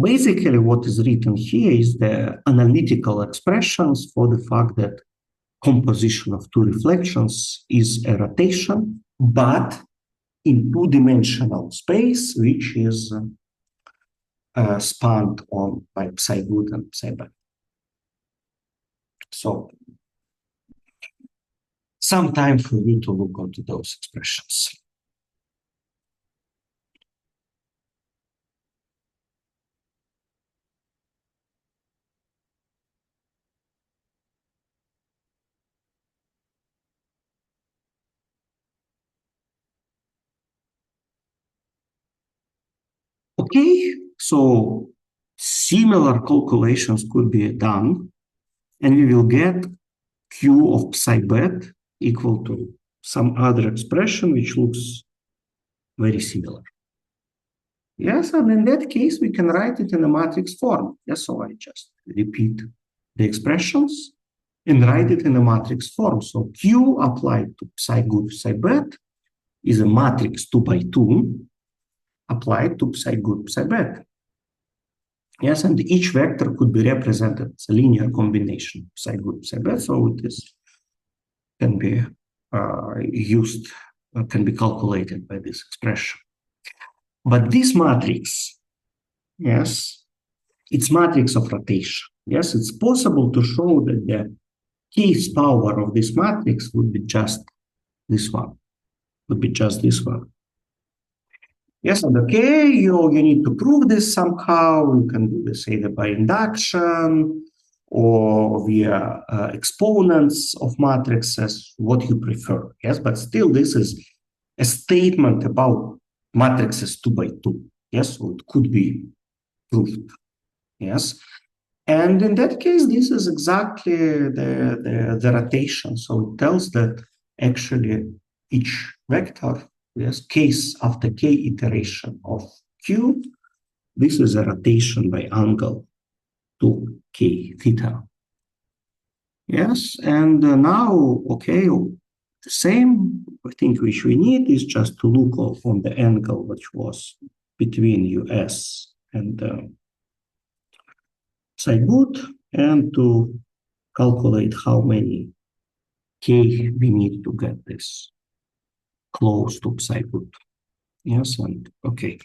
Basically, what is written here is the analytical expressions for the fact that composition of two reflections is a rotation, but in two-dimensional space, which is spanned on by psi good and psi bad. So sometime we need to look into those expressions. Okay, so similar calculations could be done, and we will get Q of psi bad equal to some other expression which looks very similar. Yes, and in that case, we can write it in a matrix form. Yes, so I just repeat the expressions and write it in a matrix form. So Q applied to psi good, psi bad is a matrix 2 by 2 applied to psi good, psi bad. Yes, and each vector could be represented as a linear combination, psi good, psi bad. So this can be can be calculated by this expression. But this matrix, yes, it's matrix of rotation. Yes, it's possible to show that the case power of this matrix would be just this one, Yes, and okay, you need to prove this somehow. You can do this either by induction or via exponents of matrices, what you prefer. Yes, but still this is a statement about matrices 2 by 2. Yes, so it could be proved. Yes. And in that case, this is exactly the rotation. So it tells that actually each vector, yes, case after k iteration of q, this is a rotation by angle to k theta. Yes, and now, okay, the same thing which we need is just to look on the angle which was between us and psi good, and to calculate how many k we need to get this close to psi good. Yes, and okay,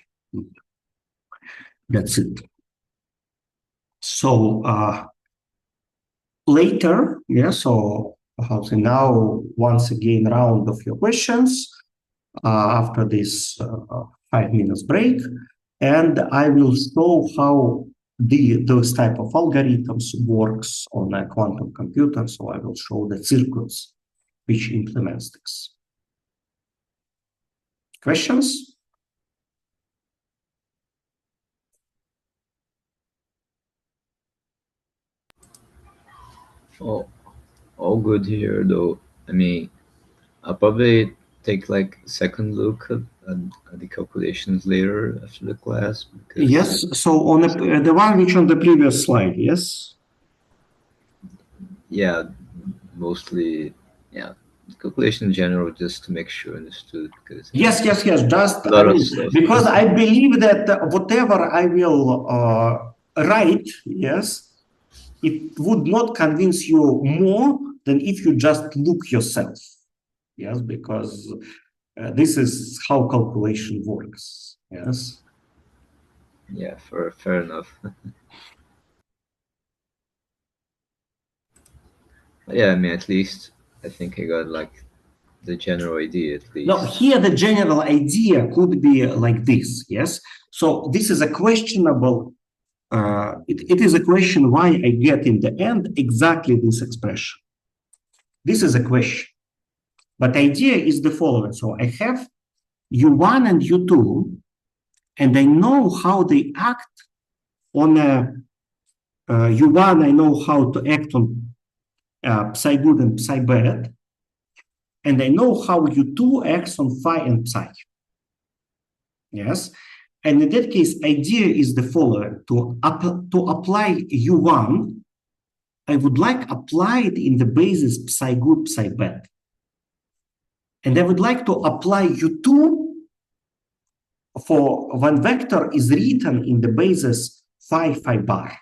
that's it. So later, yeah, so now once again round of your questions after this 5 minutes break, and I will show how those type of algorithms works on a quantum computer. So I will show the circuits which implements this. Questions? All good here, though. I mean, I'll probably take like a second look at the calculations later after the class. Because, yes, so on the one which on the previous slide, yes? yeah, mostly, yeah, calculation in general, just to make sure understood. Because Yes, just a lot of stuff. because I believe that whatever I will write, yes, it would not convince you more than if you just look yourself. Yes, because this is how calculation works. Yes. Yeah, fair enough. Yeah, I mean, at least I think I got like the general idea at least. Now, here the general idea could be like this, yes? So this is a questionable, it is a question why I get in the end exactly this expression. This is a question. But the idea is the following. So I have U1 and U2, and I know how they act on a U1, I know how to act on psi good and psi bad, and I know how U2 acts on phi and psi. Yes, and in that case, idea is the following: to apply U1, I would like apply it in the basis psi good, psi bad, and I would like to apply U2 for when vector is written in the basis phi bar.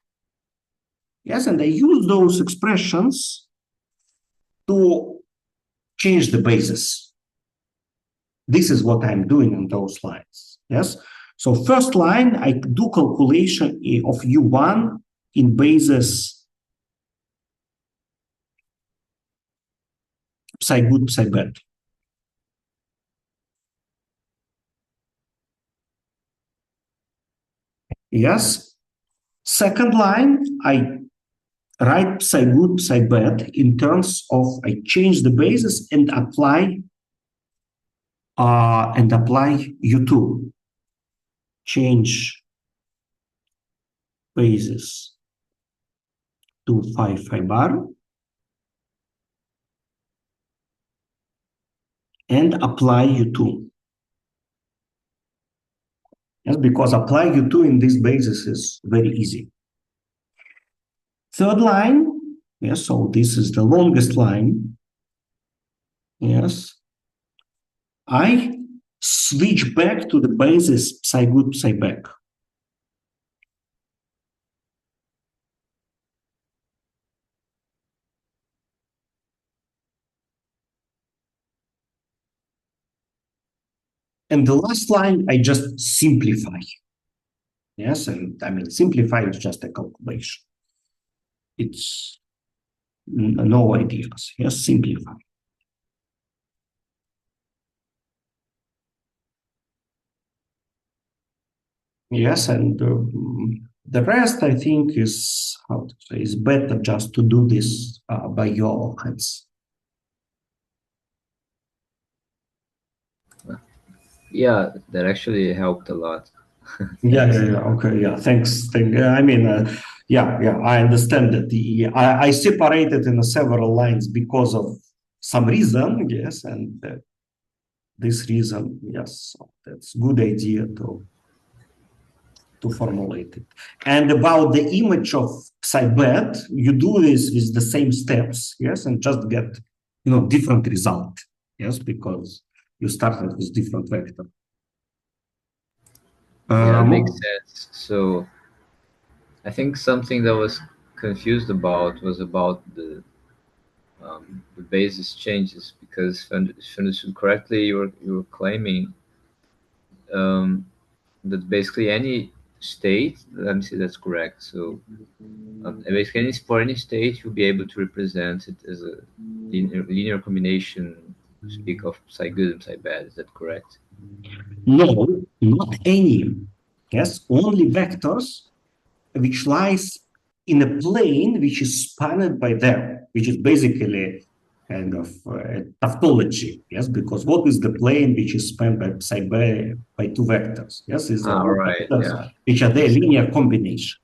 Yes, and I use those expressions to change the basis. This is what I'm doing on those lines. Yes. So first line, I do calculation of U1 in basis psi good, psi bad. Yes. Second line, I write psi good, psi bad in terms of I change the basis and apply U2. Change basis to phi bar and apply U2. Yes, because apply U2 in this basis is very easy. Third line, yes, so this is the longest line. Yes, I switch back to the basis psi good, psi bad. And the last line, I just simplify. Yes, and I mean, simplify is just a calculation. It's no ideas. Yes, simplify. Yes, and the rest I think is how to say is better just to do this by your hands. Yeah, that actually helped a lot. Yeah, Thanks. yeah, yeah. Okay, yeah. Thanks. I mean, yeah. I understand that. I separated in several lines because of some reason. Yes, and this reason, yes, so that's good idea to formulate it. And about the image of Scibet, you do this with the same steps, yes, and just get different result, yes, because you started with different vector. Yeah, it makes sense. So I think something that was confused about was about the basis changes, because if I understood correctly, you were claiming that basically any state. Let me see, that's correct. So basically, for any state, you'll be able to represent it as a linear combination. Speak of psi good and psi bad. Is that correct? No, not any. Yes, only vectors which lies in a plane which is spanned by them, which is basically kind of a tautology. Yes, because what is the plane which is spanned by two vectors? Yes, is Ah, all right. vectors Yeah. which are their linear combination.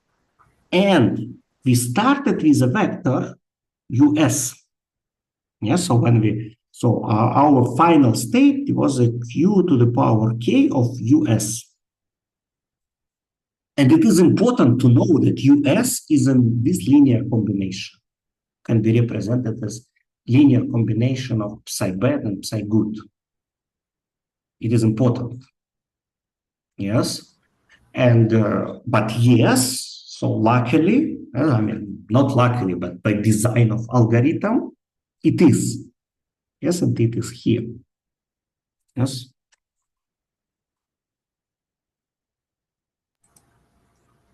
And we started with a vector us. Yes, so our final state was a q to the power k of us. And it is important to know that US is in this linear combination, can be represented as linear combination of psi bad and psi good. It is important. Yes. And, but yes, so luckily, I mean, not luckily, but by design of algorithm, it is. Yes, and it is here. Yes.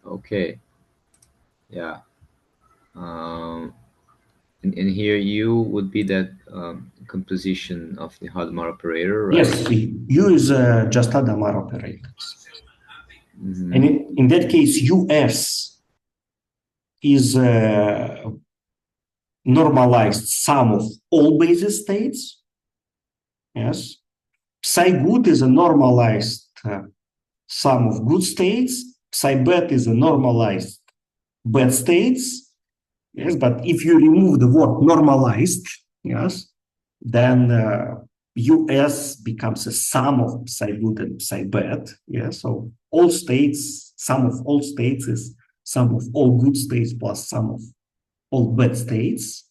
Okay. Yeah. Um, and here U would be that composition of the Hadamard operator, right? Yes, U is just Hadamard operators. And Hmm. in that case, US is normalized sum of all basis states. Yes. Psi good is a normalized sum of good states. Psi bad is a normalized bad states. Yes. But if you remove the word normalized, yes, then US becomes a sum of psi good and psi bad. Yeah. So all states, sum of all states is sum of all good states plus sum of all bad states.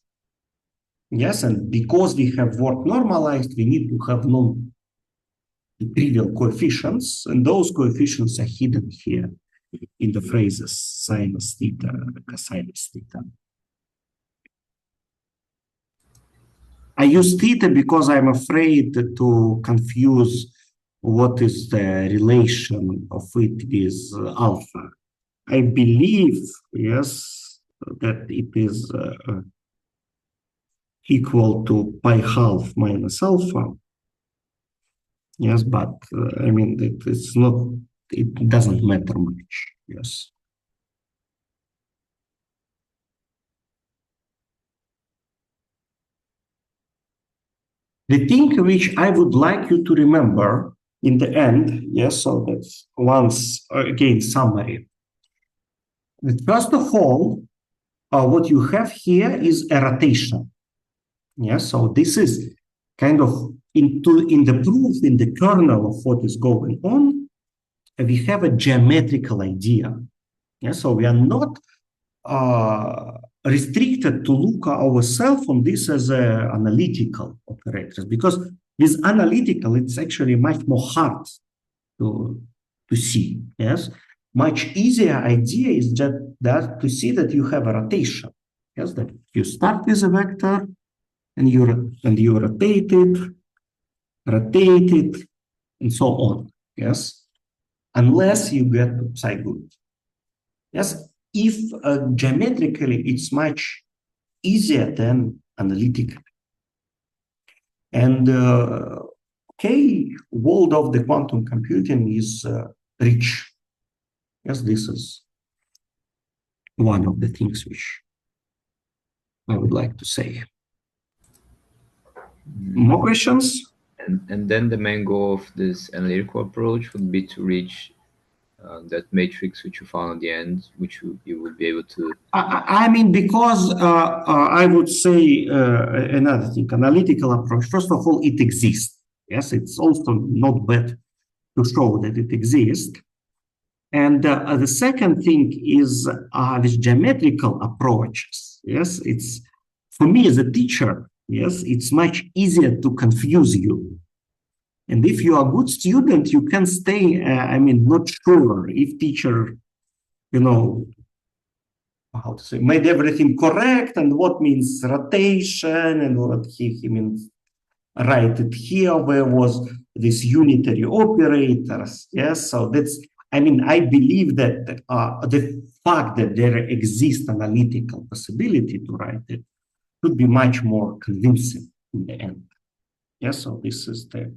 Yes, and because we have word normalized, we need to have non-trivial coefficients, and those coefficients are hidden here in the phrases sinus theta, cosinus theta. I use theta because I'm afraid to confuse what is the relation of it with alpha. I believe, yes, that it is equal to pi half minus alpha. Yes, but I mean, it's not, it doesn't matter much. Yes. The thing which I would like you to remember in the end, yes, so that's once again summary. First of all, what you have here is a rotation. Yes, so this is kind of in the proof, in the kernel of what is going on, we have a geometrical idea. Yeah, so we are not restricted to look ourselves on this as analytical operators, because with analytical, it's actually much more hard to see. Yes, much easier idea is just that to see that you have a rotation. Yes, that you start with a vector and you rotate it, and so on. Yes, unless you get psi good. Yes, if geometrically it's much easier than analytically. And okay, world of the quantum computing is rich. Yes, this is one of the things which I would like to say. More questions? And then the main goal of this analytical approach would be to reach that matrix which you found at the end, which you would be able to. I mean, because I would say another thing, analytical approach, first of all, it exists. Yes, it's also not bad to show that it exists. And the second thing is this geometrical approaches. Yes, it's for me as a teacher, yes, it's much easier to confuse you. And if you are a good student, you can stay, I mean, not sure if teacher, you know, how to say, made everything correct and what means rotation and what he means write it here, where was this unitary operators. Yes, so that's, I mean, I believe that the fact that there exists analytical possibility to write it could be much more convincing in the end. Yes, so this is the,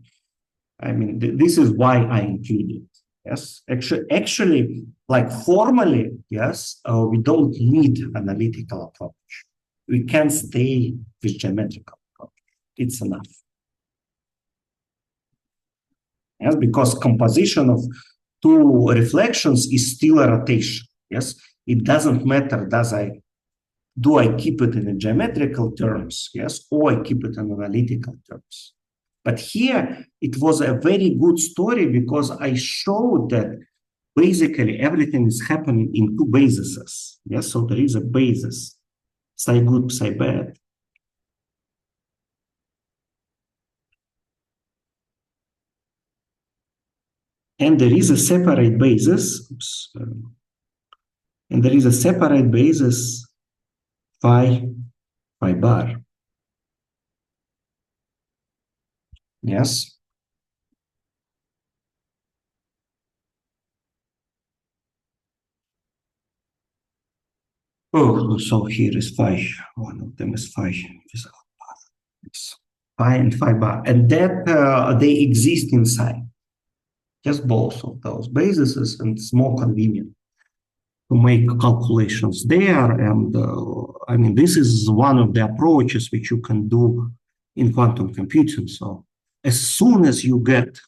I mean, this is why I include it. Yes, actually, like formally, yes, we don't need analytical approach. We can stay with geometrical approach. It's enough. Yes, because composition of two reflections is still a rotation. Yes, it doesn't matter. Do I keep it in a geometrical terms? Yes, or I keep it in analytical terms. But here it was a very good story because I showed that basically everything is happening in two bases. Yes, so there is a basis, psi good, psi bad. And there is a separate basis, and there is a separate basis phi bar. Yes. Oh, so here is phi. One of them is phi. It's phi and phi bar, and that they exist inside. Just both of those bases, and it's more convenient to make calculations there. And I mean, this is one of the approaches which you can do in quantum computing. So as soon as you get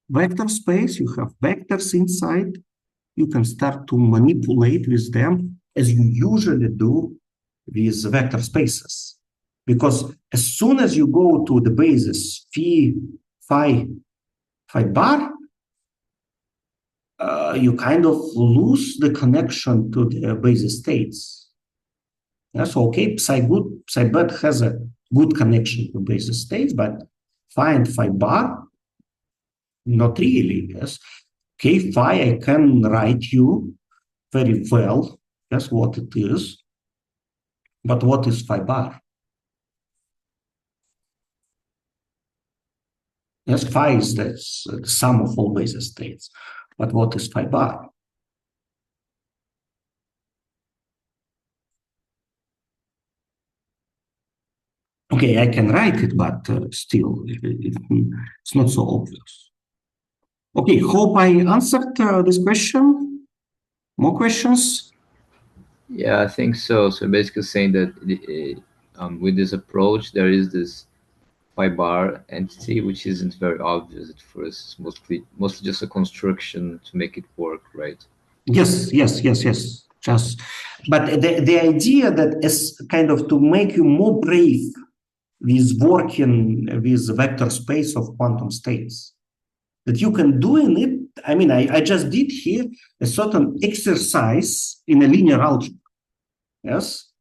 vector space, you have vectors inside, you can start to manipulate with them as you usually do with vector spaces. Because as soon as you go to the basis phi bar, you kind of lose the connection to the basis states. Yeah, so okay, psi bad has a good connection to basis states, but phi and phi bar, not really. Yes. Okay, phi I can write you very well. That's what it is. But what is phi bar? Yes, phi is the sum of all basis states. But what is phi bar? Okay, I can write it, but still, it's not so obvious. Okay, hope I answered this question. More questions? Yeah, I think so. So basically saying that with this approach, there is this phi bar entity, which isn't very obvious at first. It's mostly just a construction to make it work, right? Yes. Just, but the idea that is kind of to make you more brave with working with vector space of quantum states, that you can do in it. I mean, I just did here a certain exercise in a linear algebra. Yes.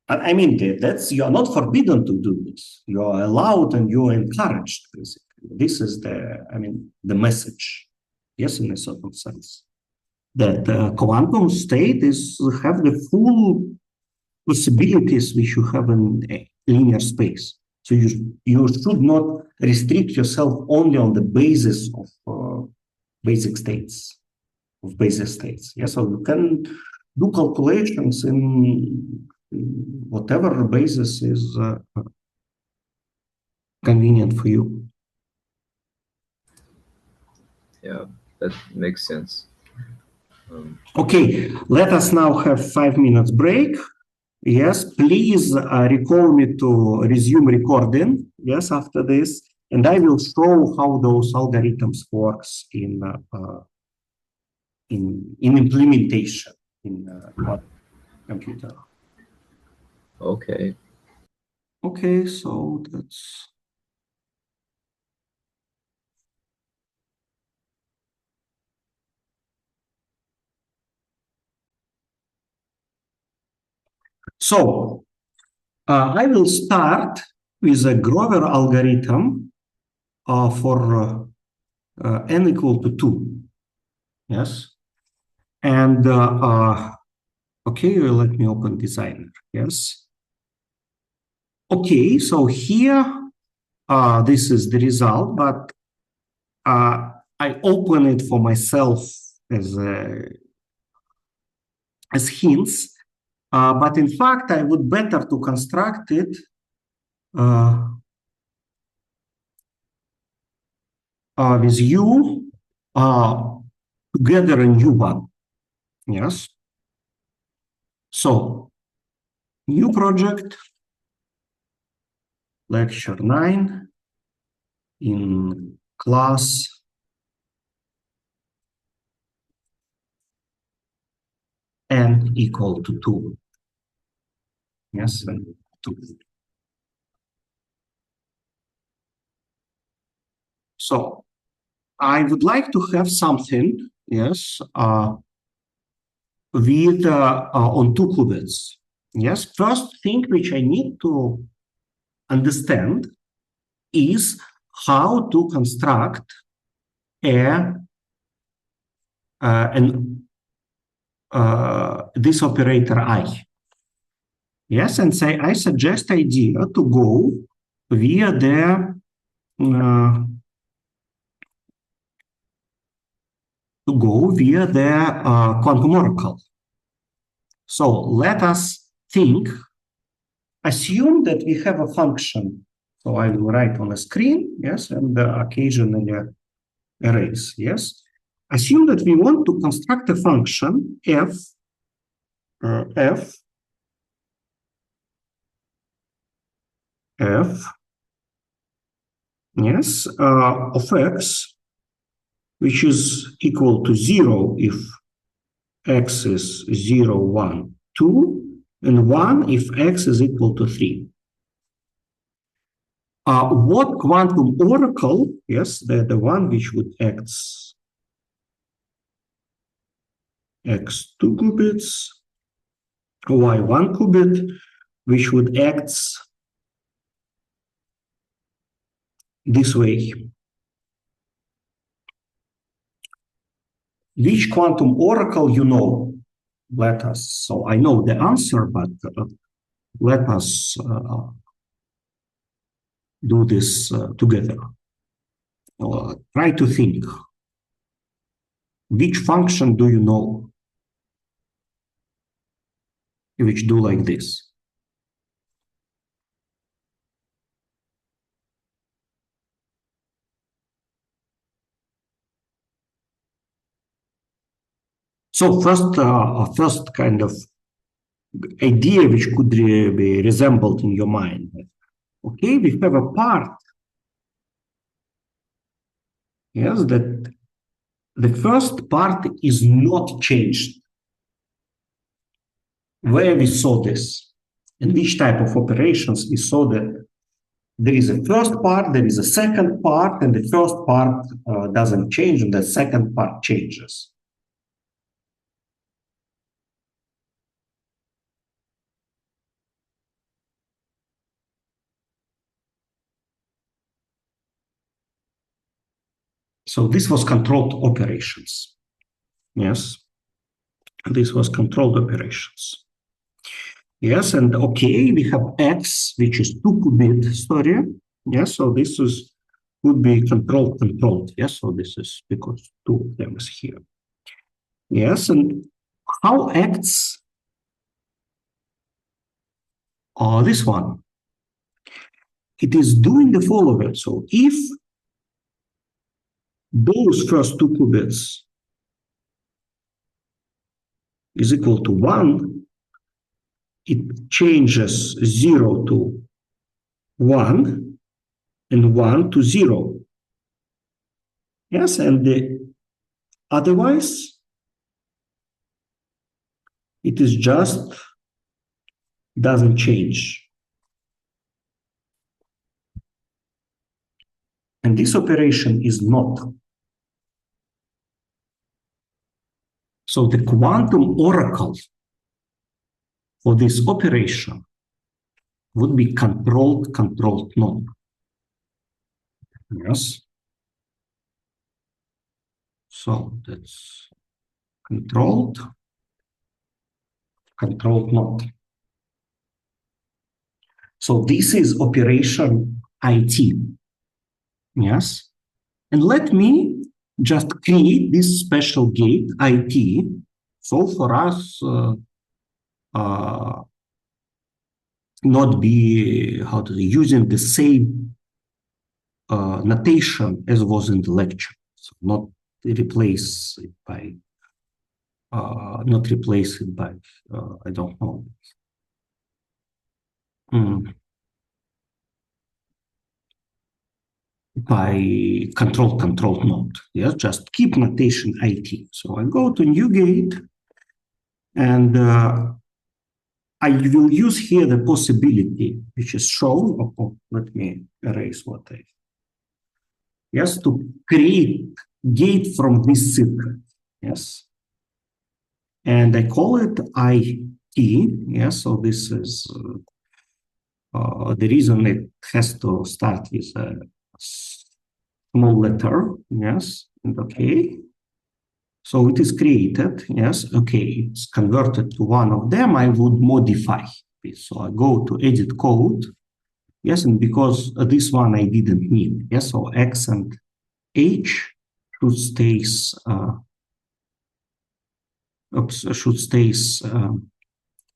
I mean, that's, you are not forbidden to do this. You are allowed and you are encouraged, basically. This is the message. Yes, in a certain sense. That quantum state have the full possibilities which you have in a linear space. So you should not restrict yourself only on the basis of basic states, of basis states. Yeah, so you can do calculations in whatever basis is convenient for you. Yeah, that makes sense. Okay, let us now have 5 minutes break. Yes, please recall me to resume recording. Yes, after this, and I will show how those algorithms works in implementation in computer. Okay. Okay, so that's. So I will start with a Grover algorithm for n equal to 2. Yes. And okay, let me open Designer. Yes. Okay, so here this is the result, but I open it for myself as hints. But in fact, I would better to construct it with you together in U1. Yes. So, new project, lecture 9 in class n equal to 2. Yes, 2. So, I would like to have something, yes, with on 2 qubits. Yes, first thing which I need to understand is how to construct this operator I. Yes, and say I suggest idea to go via the quantum oracle. So let us think. Assume that we have a function. So I will write on a screen, yes, and occasionally erase, yes. Assume that we want to construct a function f, yes, of x, which is equal to 0 if x is 0, 1, 2, and 1 if x is equal to 3. What quantum oracle, yes, the one which would act x 2 qubits, y 1 qubit, which would act this way. Which quantum oracle you know? Let us, so I know the answer, but let us do this together. Try to think. Which function do you know which do like this? So first kind of idea which could be resembled in your mind. Okay, we have a part. Yes, that the first part is not changed. Where we saw this, in which type of operations we saw that there is a first part, there is a second part, and the first part doesn't change, and the second part changes. So this was controlled operations. Yes, this was controlled operations. Yes, and okay, we have x, which is 2 qubit story. Yes, so this is would be controlled. Yes, so this is because 2 of them is here. Yes, and how acts this one? It is doing the following. So if those first 2 qubits is equal to 1, it changes 0 to 1 and 1 to 0. Yes, and otherwise, it is just doesn't change. And this operation is not. So the quantum oracle for this operation would be controlled not. Yes. So that's controlled not. So this is operation IT. Yes. And let me just create this special gate IT. So for us, not be using the same notation as was in the lecture. So not replace it by I don't know. By control not. Yes, just keep notation IT. So I go to new gate, and I will use here the possibility which is shown. Oh, let me erase what I. Yes, to create gate from this secret. Yes, and I call it IT. Yes, so this is the reason it has to start with a small letter. Yes, and okay. So it is created. Yes, okay. It's converted to one of them. I would modify this. So I go to edit code. Yes, and because this one I didn't need. Yes, so X and H should stays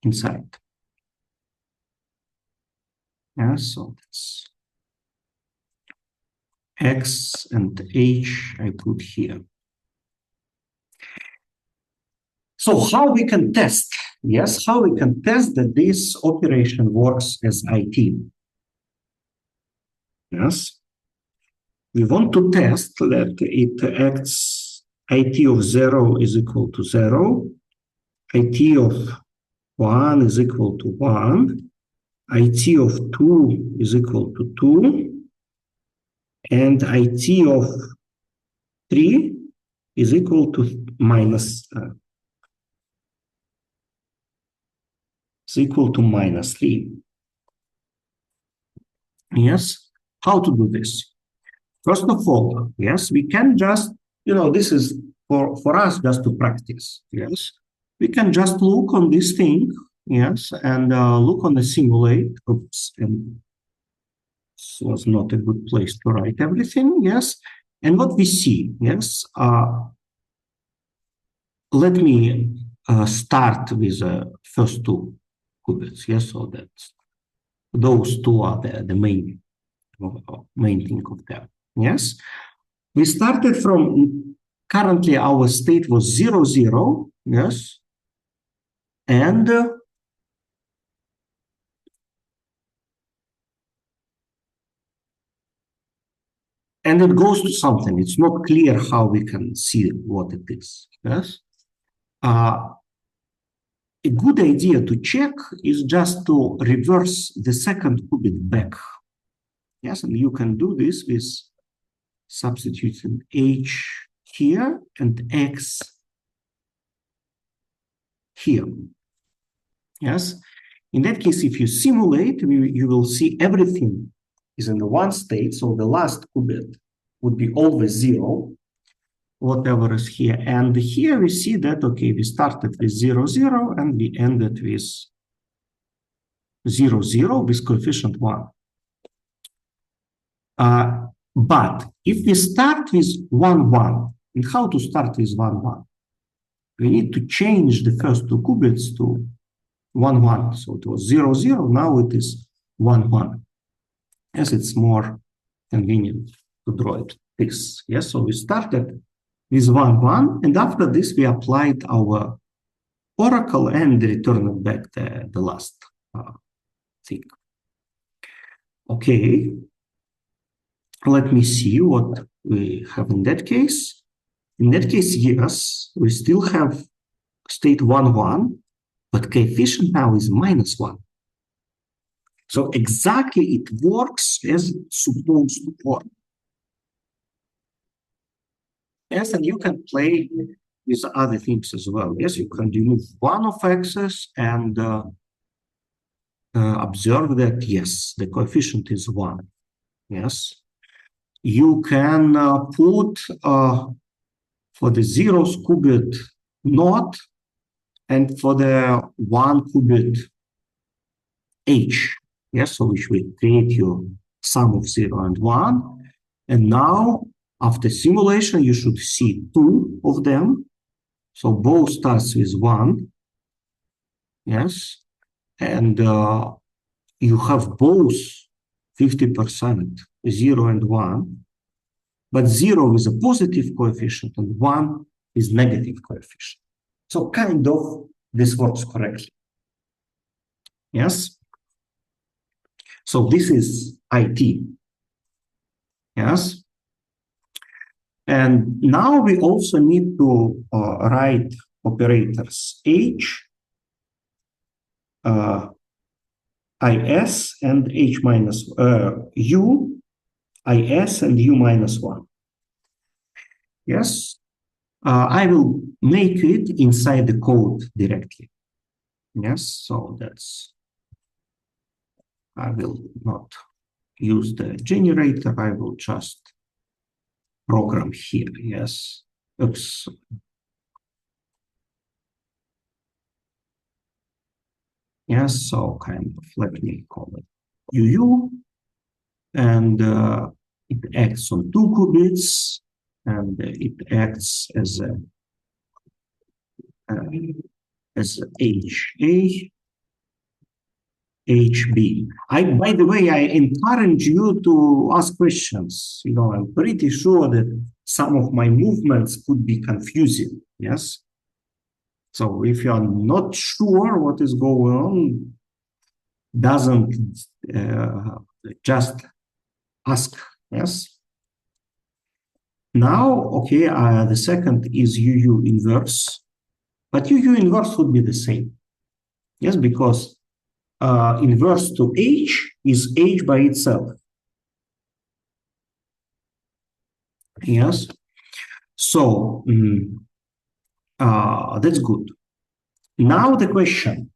inside. Yeah, so that's X and H I put here. So how we can test? Yes, how we can test that this operation works as IT? Yes, we want to test that it acts IT of 0 is equal to 0, IT of 1 is equal to 1, IT of 2 is equal to 2, and IT of 3 is equal to minus 3. Yes, how to do this? First of all, yes, we can just, this is for us just to practice. Yes, we can just look on this thing. Yes, and look on the simulate. Oops, and this was not a good place to write everything. Yes, and what we see. Yes, let me start with the first two qubits. Yes, so that those two are the main thing of them. Yes, we started from currently our state was 0, 0. Yes, and it goes to something. It's not clear how we can see what it is. Yes, a good idea to check is just to reverse the second qubit back. Yes, and you can do this with substituting H here and X here. Yes, in that case, if you simulate, you will see everything is in the one state. So the last qubit would be always 0, whatever is here. And here we see that, okay, we started with 0, 0, and we ended with 0, 0 with coefficient 1. But if we start with 1, 1, and how to start with 1, 1? We need to change the first two qubits to 1, 1. So it was 0, 0. Now it is 1, 1. Yes, it's more convenient to draw it this. Yes, so we started with 1, 1. And after this, we applied our Oracle and return back the last thing. Okay, let me see what we have in that case. In that case, yes, we still have state 1, 1, but coefficient now is -1. So exactly it works as it's supposed to work. Yes, and you can play with other things as well. Yes, you can remove one of x's and observe that, yes, the coefficient is 1. Yes. You can put for the zeros qubit not, and for the 1 qubit h. Yes, so which will create your sum of 0 and 1. And now, after simulation, you should see 2 of them. So both starts with 1. Yes. And you have both 50%, 0 and 1. But 0 is a positive coefficient and 1 is negative coefficient. So kind of this works correctly. Yes. So this is IT. Yes. And now we also need to write operators H, IS, and H minus U, IS, and U minus 1. Yes. I will make it inside the code directly. Yes. So that's, I will not use the generator. I will just program here. Yes. Oops. Yes. So kind of, let me call it UU, and it acts on 2 qubits, and it acts as a HA, HB. By the way, I encourage you to ask questions. You know, I'm pretty sure that some of my movements could be confusing. Yes. So if you are not sure what is going on, doesn't just ask. Yes. Now, okay, the second is UU inverse, but UU inverse would be the same. Yes, because inverse to H is H by itself. Yes. So that's good. Now the question,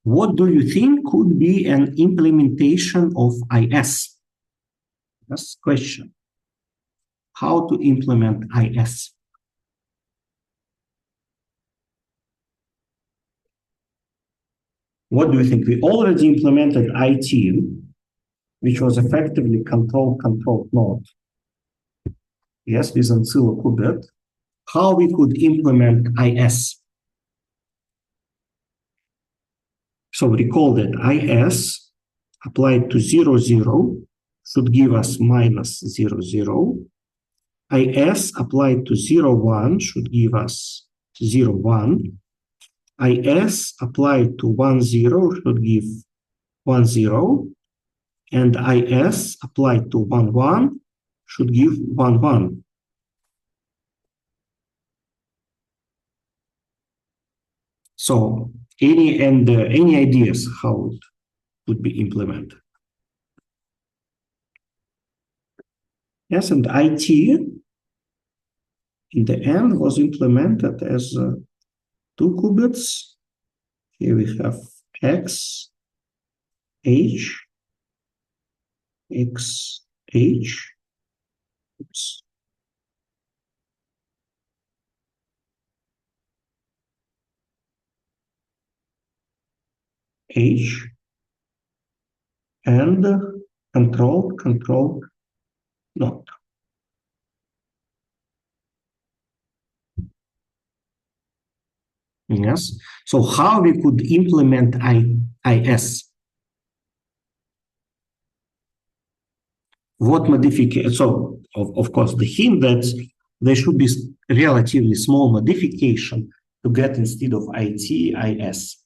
what do you think could be an implementation of IS? That's the question. How to implement IS? What do you think? We already implemented IT, which was effectively control node. Yes, with Ancilla qubit. How we could implement IS? So recall that IS applied to 0, 0 should give us minus 0, 0. IS applied to 0, 1 should give us 0, 1. IS applied to 1, 0 should give 1, 0. And IS applied to 1, 1 should give 1, 1. So any ideas how it would be implemented? Yes, and IT in the end was implemented as 2 qubits. Here we have X, H, X, H. Oops. H and control node. Yes. So how we could implement IS? What modification? So of course the hint that there should be relatively small modification, to get instead of IT, IS.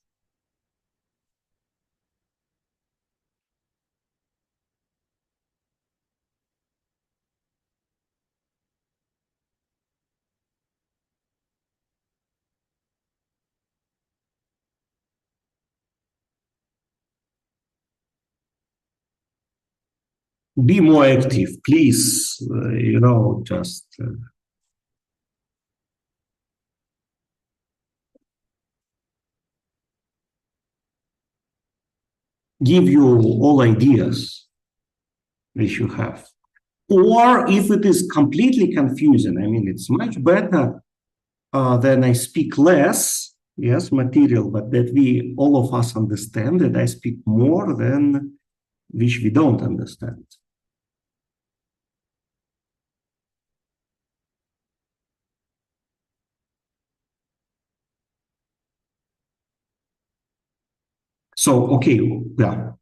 Be more active, please. Just give you all ideas which you have. Or if it is completely confusing, I mean, it's much better than I speak less, yes, material, but that we, all of us understand, that I speak more than which we don't understand. So, okay, yeah.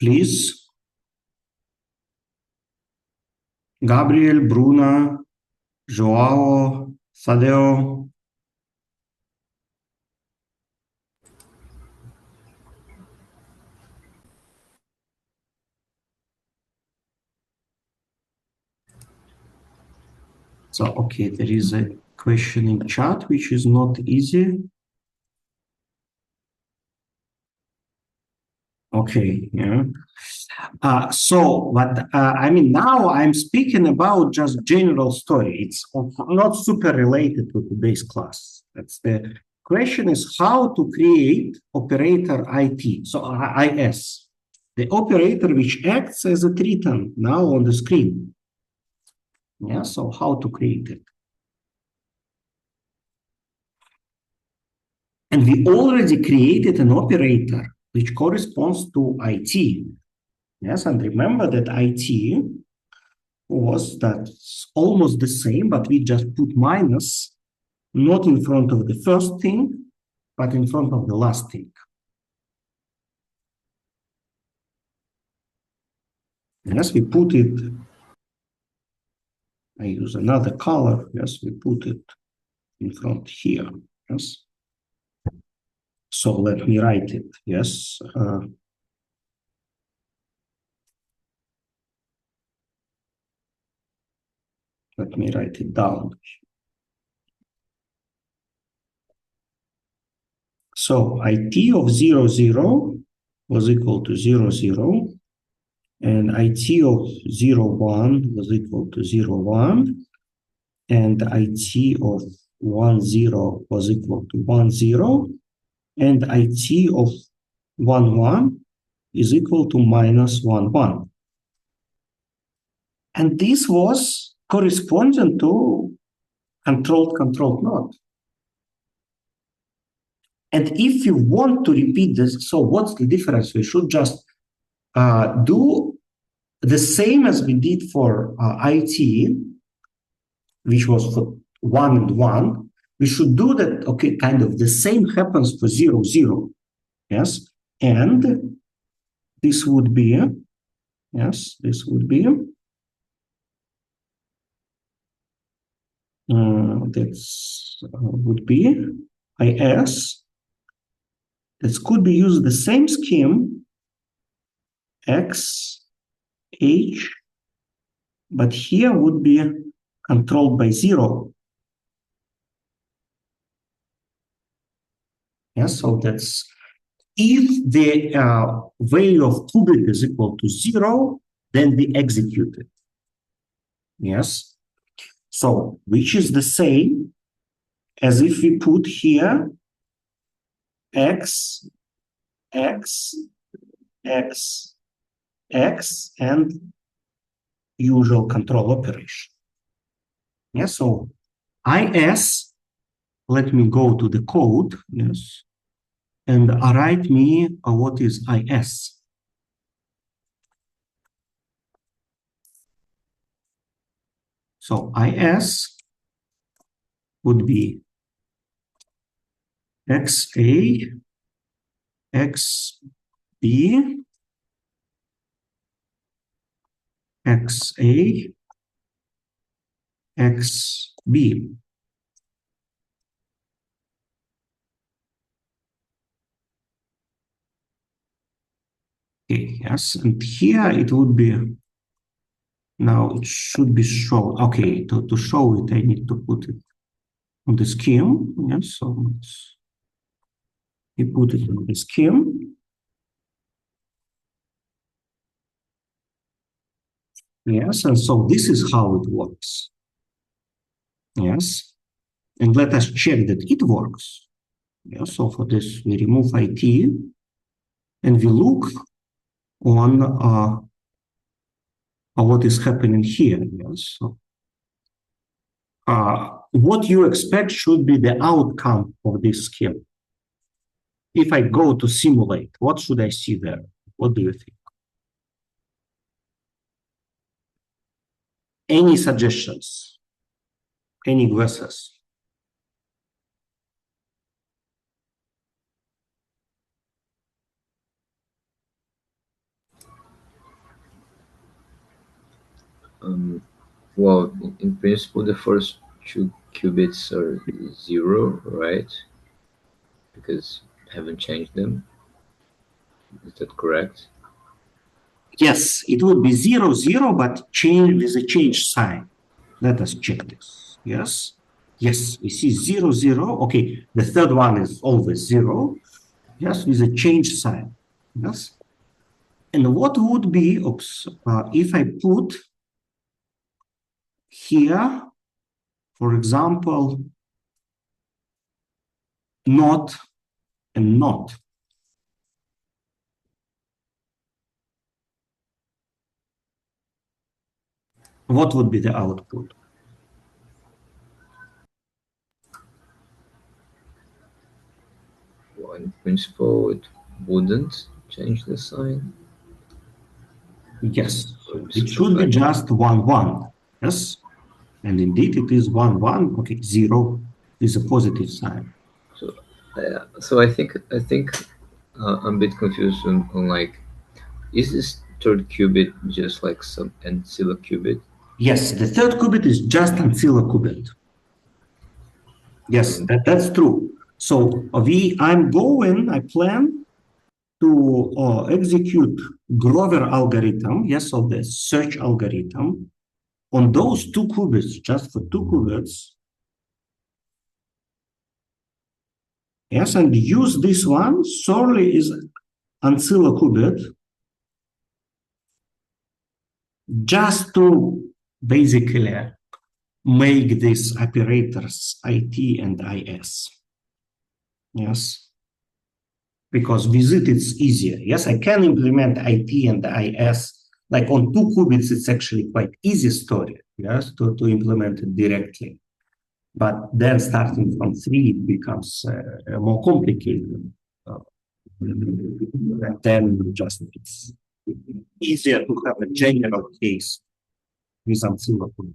Please, Gabriel, Bruna, Joao, Sadeo. So, okay, there is a question in chat, which is not easy. Okay, yeah. But I mean, now I'm speaking about just general story. It's not super related to today's class. That's the question is how to create operator IT, so IS, the operator which acts as a treton now on the screen. Yeah, so how to create it. And we already created an operator which corresponds to IT. Yes, and remember that IT was that's almost the same, but we just put minus not in front of the first thing, but in front of the last thing. Yes, we put it, I use another color. Yes, we put it in front here. Yes. So let me write it. Yes. Let me write it down. So IT of 0, 0 was equal to 0, 0. And IT of 0, 1 was equal to 0, 1. And IT of 1, 0 was equal to 1, 0. And IT of 1, 1 is equal to minus 1, 1. And this was corresponding to controlled not. And if you want to repeat this, so what's the difference? We should just do the same as we did for IT, which was for 1 and 1. We should do that, okay, kind of the same happens for 0, 0. Yes, and this would be, yes, this would be, would be IS. This could be used the same scheme, X, H, but here would be controlled by 0. Yes, so that's if the value of qubit is equal to 0, then we execute it. Yes, so which is the same as if we put here X, X, X, X, and usual control operation. Yes, so IS, let me go to the code, yes, and write me what is IS. So IS would be XA, XB, XA, xb. Okay, yes, and here it would be, now it should be shown. Okay, to show it, I need to put it on the scheme. Yes, so we put it on the scheme. Yes, and so this is how it works. Yes, and let us check that it works. Yes, so for this, we remove IT and we look on what is happening here. Yes, so what you expect should be the outcome of this scheme. If I go to simulate, what should I see there? What do you think? Any suggestions? Any guesses? Well, in principle, the first two qubits are 0, right? Because I haven't changed them. Is that correct? Yes, it would be 0, 0, but change with a change sign. Let us check this. Yes. Yes, we see 0, 0. Okay, the third one is always 0. Yes, with a change sign. Yes. And what would be, if I put here, for example, not and not. What would be the output? Well, in principle, it wouldn't change the sign. Yes, so it should be just 1, 1. Yes, and indeed it is 1, 1. Okay, 0 is a positive sign. So I think I'm a bit confused on like, is this third qubit just like some ancilla qubit? Yes, the third qubit is just ancilla qubit. Yes, that's true. So I plan to execute Grover algorithm, yes, of the search algorithm on those two qubits, just for two qubits. Yes, and use this one solely is ancilla qubit just to basically make these operators IT and IS. Yes. Because with it, it's easier. Yes, I can implement IT and IS. Like on two qubits, it's actually quite easy story, yes, to implement it directly. But then starting from 3, it becomes more complicated. And then just it's easier to have a general case with some single qubit.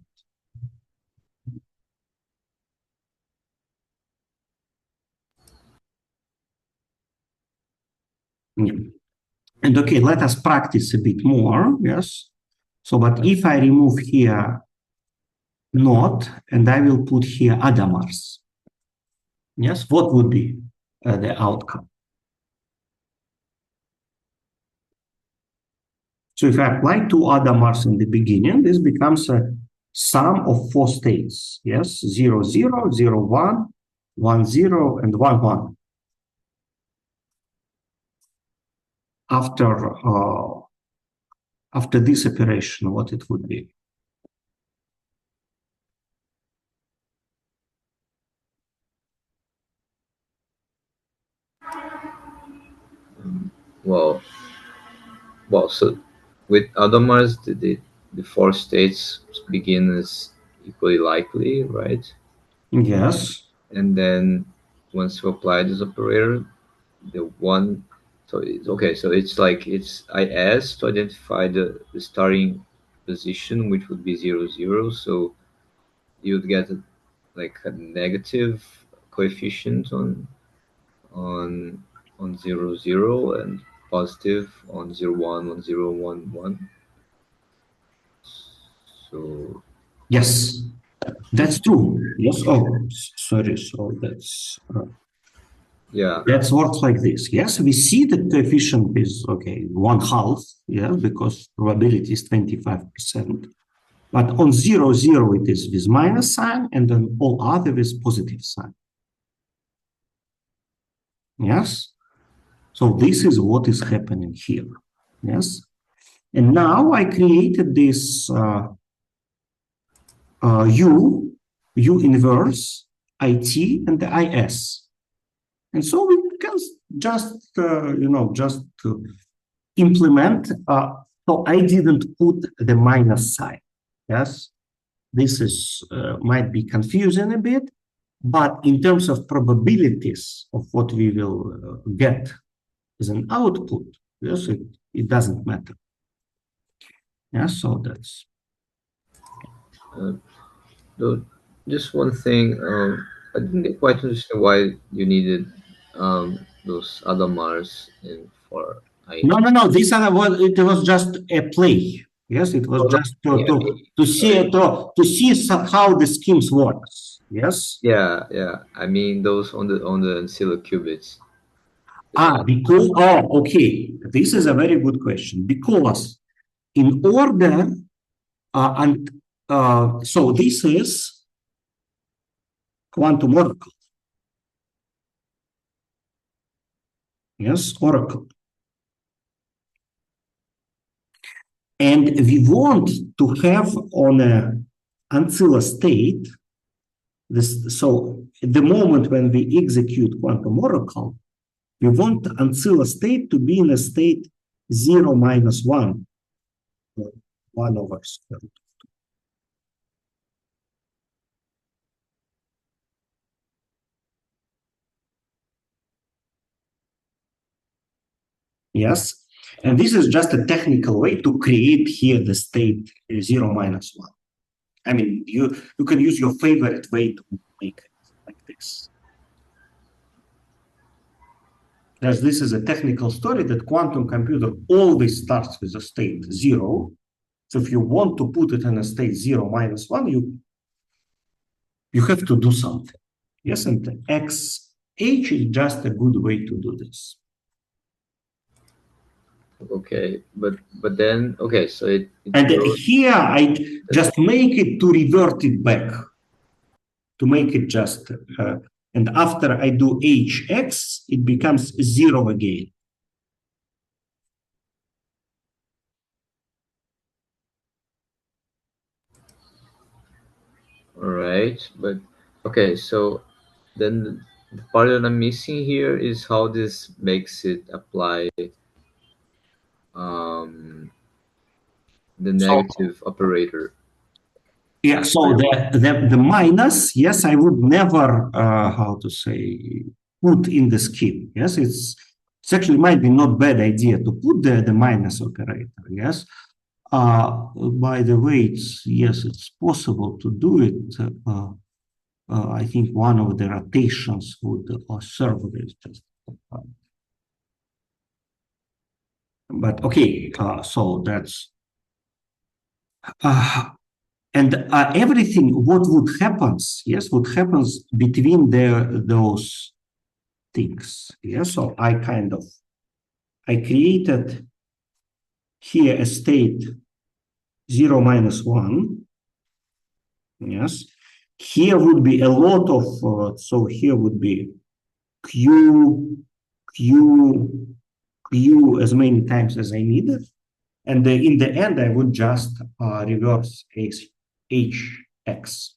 Yeah. And okay, let us practice a bit more, yes. So, but if I remove here not, and I will put here Adamars, yes, what would be the outcome? So if I apply two Adamars in the beginning, this becomes a sum of 4 states, yes, 0, 0, 0, 1, 1, 0, and 1, 1. After this operation, what it would be? Well, so with Adomars, the 4 states begin as equally likely, right? Yes. And then once you apply this operator, the one, so it's okay. So it's like it's IS to identify the starting position, which would be 0, 0. So you'd get like a negative coefficient on 0, 0 and positive on 0, 1, on 0, 1, 1. So Yes. That's true. Yes. Oh, sorry. So Yeah. that works like this. Yes, we see the coefficient is okay, 1/2. Yeah, because probability is 25%. But on 0, 0, it is with minus sign, and on all other with positive sign. Yes. So this is what is happening here. Yes. And now I created this U inverse, IT, and the IS. And so we can just, just implement. So I didn't put the minus sign. Yes. This is might be confusing a bit, but in terms of probabilities of what we will get as an output, yes, it doesn't matter. Yeah, so that's. Just one thing, I didn't quite understand why you needed those Adamars for I. No. This it was just a play. Yes, it was just to see how the schemes works. Yes. Yeah. I mean those on the Ancilla qubits. Because okay. This is a very good question because in order and so this is quantum oracle. Yes, oracle. And we want to have on a Ancilla state this. So at the moment when we execute quantum oracle, we want Ancilla state to be in a state 0 minus 1, 1 over square root. Yes. And this is just a technical way to create here the state 0 minus 1. I mean, you can use your favorite way to make it like this. As this is a technical story that quantum computer always starts with a state 0. So if you want to put it in a state 0 minus 1, you have to do something. Yes, and the XH is just a good way to do this. Okay, but then okay, so it and here I just make it to revert it back, to make it just and after I do HX, it becomes 0 again. All right, but okay, so then the part that I'm missing here is how this makes it apply the negative operator. Yeah, so the minus, yes, I would never, how to say, put in the scheme. Yes, it's actually might be not bad idea to put the minus operator. Yes. By the way, it's possible to do it. I think one of the rotations would serve this just. But okay, so that's. And everything, what would happens, yes, what happens between those things, yes. So I created here a state 0 minus 1, yes. Here would be a lot of, so here would be Q as many times as I needed. And in the end, I would just reverse HX.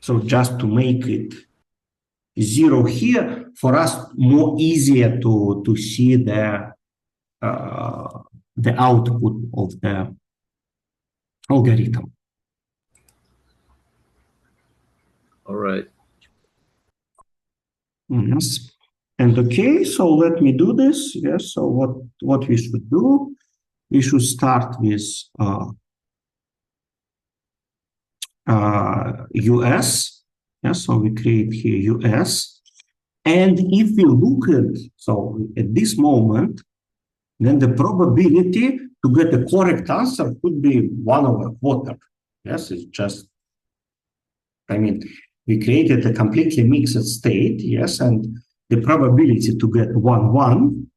So just to make it 0 here, for us more easier to see the output of the algorithm. All right. Yes. And okay, so let me do this. Yes. So what we should do? We should start with US. Yes. So we create here US. And if we look at, so at this moment, then the probability to to get the correct answer could be 1/4. Yes, it's just, I mean, we created a completely mixed state, yes, and the probability to get 1/1,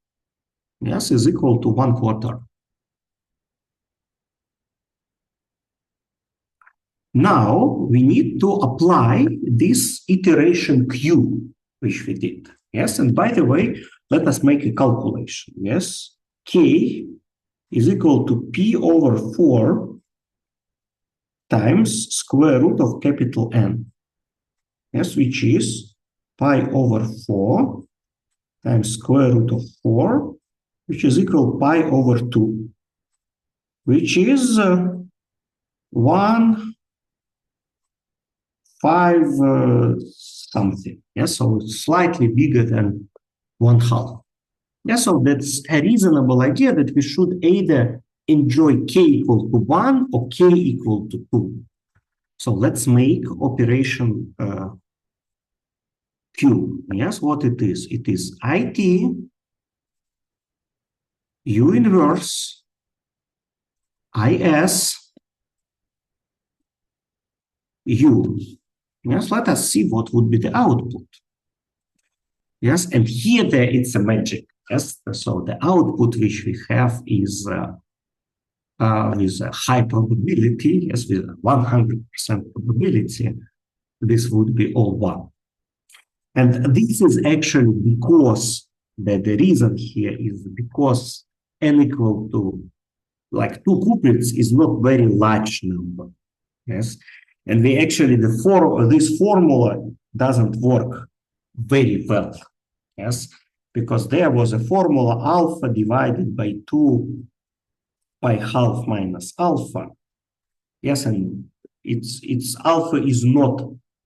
yes, is equal to 1/4. Now we need to apply this iteration Q, which we did. Yes, and by the way, let us make a calculation. Yes, K is equal to P/4 times square root of capital N. Yes, which is pi/4 times square root of 4, which is equal to pi/2, which is 1, 5 something. Yes, so it's slightly bigger than 1/2. Yeah, so that's a reasonable idea that we should either enjoy k equal to 1 or k equal to 2. So let's make operation Q. Yes, what it is? It is IT U inverse IS U. Yes, let us see what would be the output. Yes, and here it's a magic. Yes, so the output which we have is with a high probability, yes, with 100% probability, this would be all 1. And this is actually because the reason here is because n equal to like 2 couplets is not very large number. Yes, and we actually this formula doesn't work very well. Yes, because there was a formula alpha divided by 2 by half minus alpha. Yes, and it's alpha is not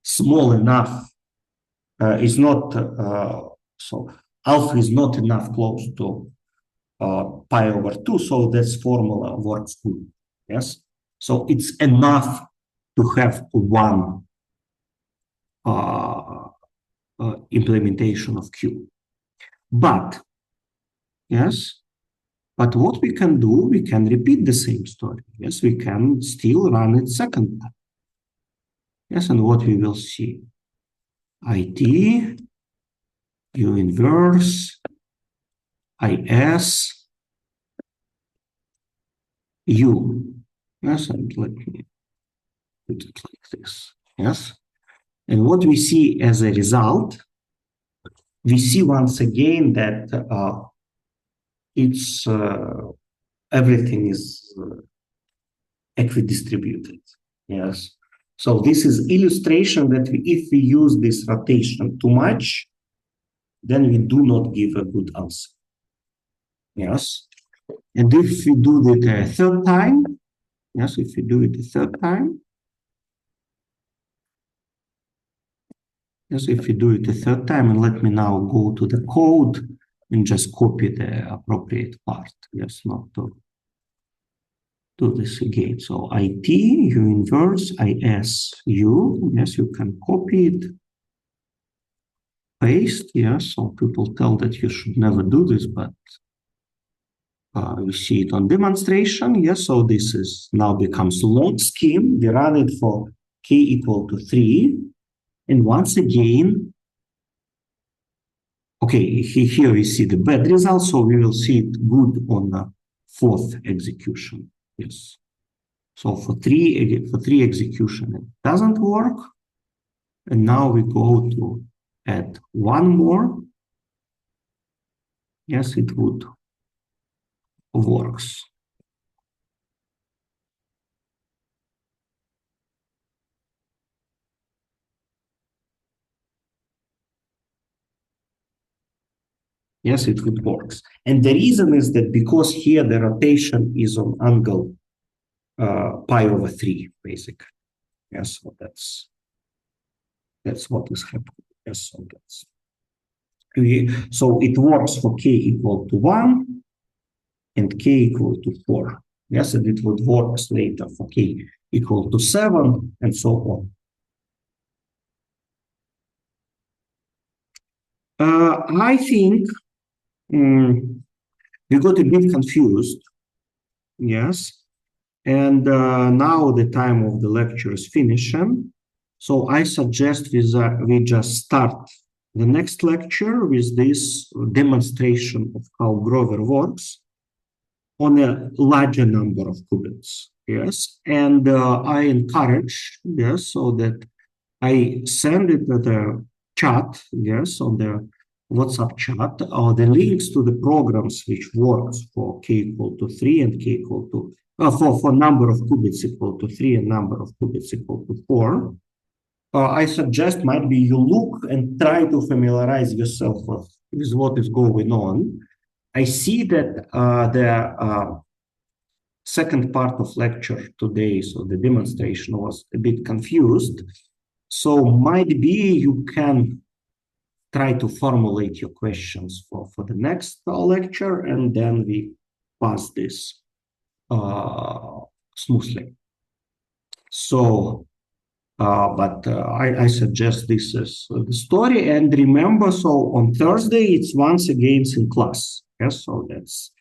small enough. Is not so alpha is not enough close to pi/2. So this formula works good. Yes, so it's enough to have one implementation of Q. But yes. But what we can do, we can repeat the same story. Yes, we can still run it second time. Yes, and what we will see? IT, U inverse, IS, U. Yes, and let me put it like this. Yes. And what we see as a result, we see once again that it's everything is equidistributed. Yes. So this is illustration that if we use this rotation too much, then we do not give a good answer. Yes. And if we do it a third time, yes, if we do it a third time, yes, if we do it a third time, and let me now go to the code and just copy the appropriate part. Yes, not to do this again. So IT, U inverse, IS, U. Yes, you can copy it, paste. Yes, so people tell that you should never do this, but you see it on demonstration. Yes, so this is now becomes log scheme. We run it for k equal to 3. And once again, okay, here we see the bad result, so we will see it good on the 4th execution. Yes. So for three execution, it doesn't work. And now we go to add one more. Yes, it would works. Yes, it would works. And the reason is that because here the rotation is on angle pi/3, basically. Yes, so that's what is happening. Yes, so so it works for k equal to 1 and k equal to 4. Yes, and it would work later for k equal to 7 and so on. I think we got a bit confused Yes. And now the time of the lecture is finishing. So I suggest we just start the next lecture with this demonstration of how Grover works on a larger number of qubits. Yes. And I encourage, yes, so that I send it to the chat, yes, on the WhatsApp chat, the links to the programs which works for k equal to 3 and k equal to, for number of qubits equal to 3 and number of qubits equal to 4. I suggest might be you look and try to familiarize yourself with what is going on. I see that the second part of lecture today, so the demonstration was a bit confused. So might be you can try to formulate your questions for the next lecture, and then we pass this smoothly. So, I suggest this is the story. And remember, so on Thursday, it's once again in class. Yes, so that's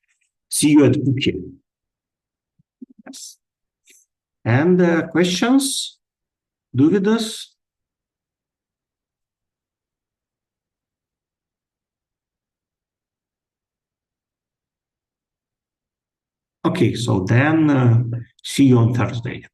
see you at cooking. Yes. And questions, Dovidas? Okay, so then see you on Thursday.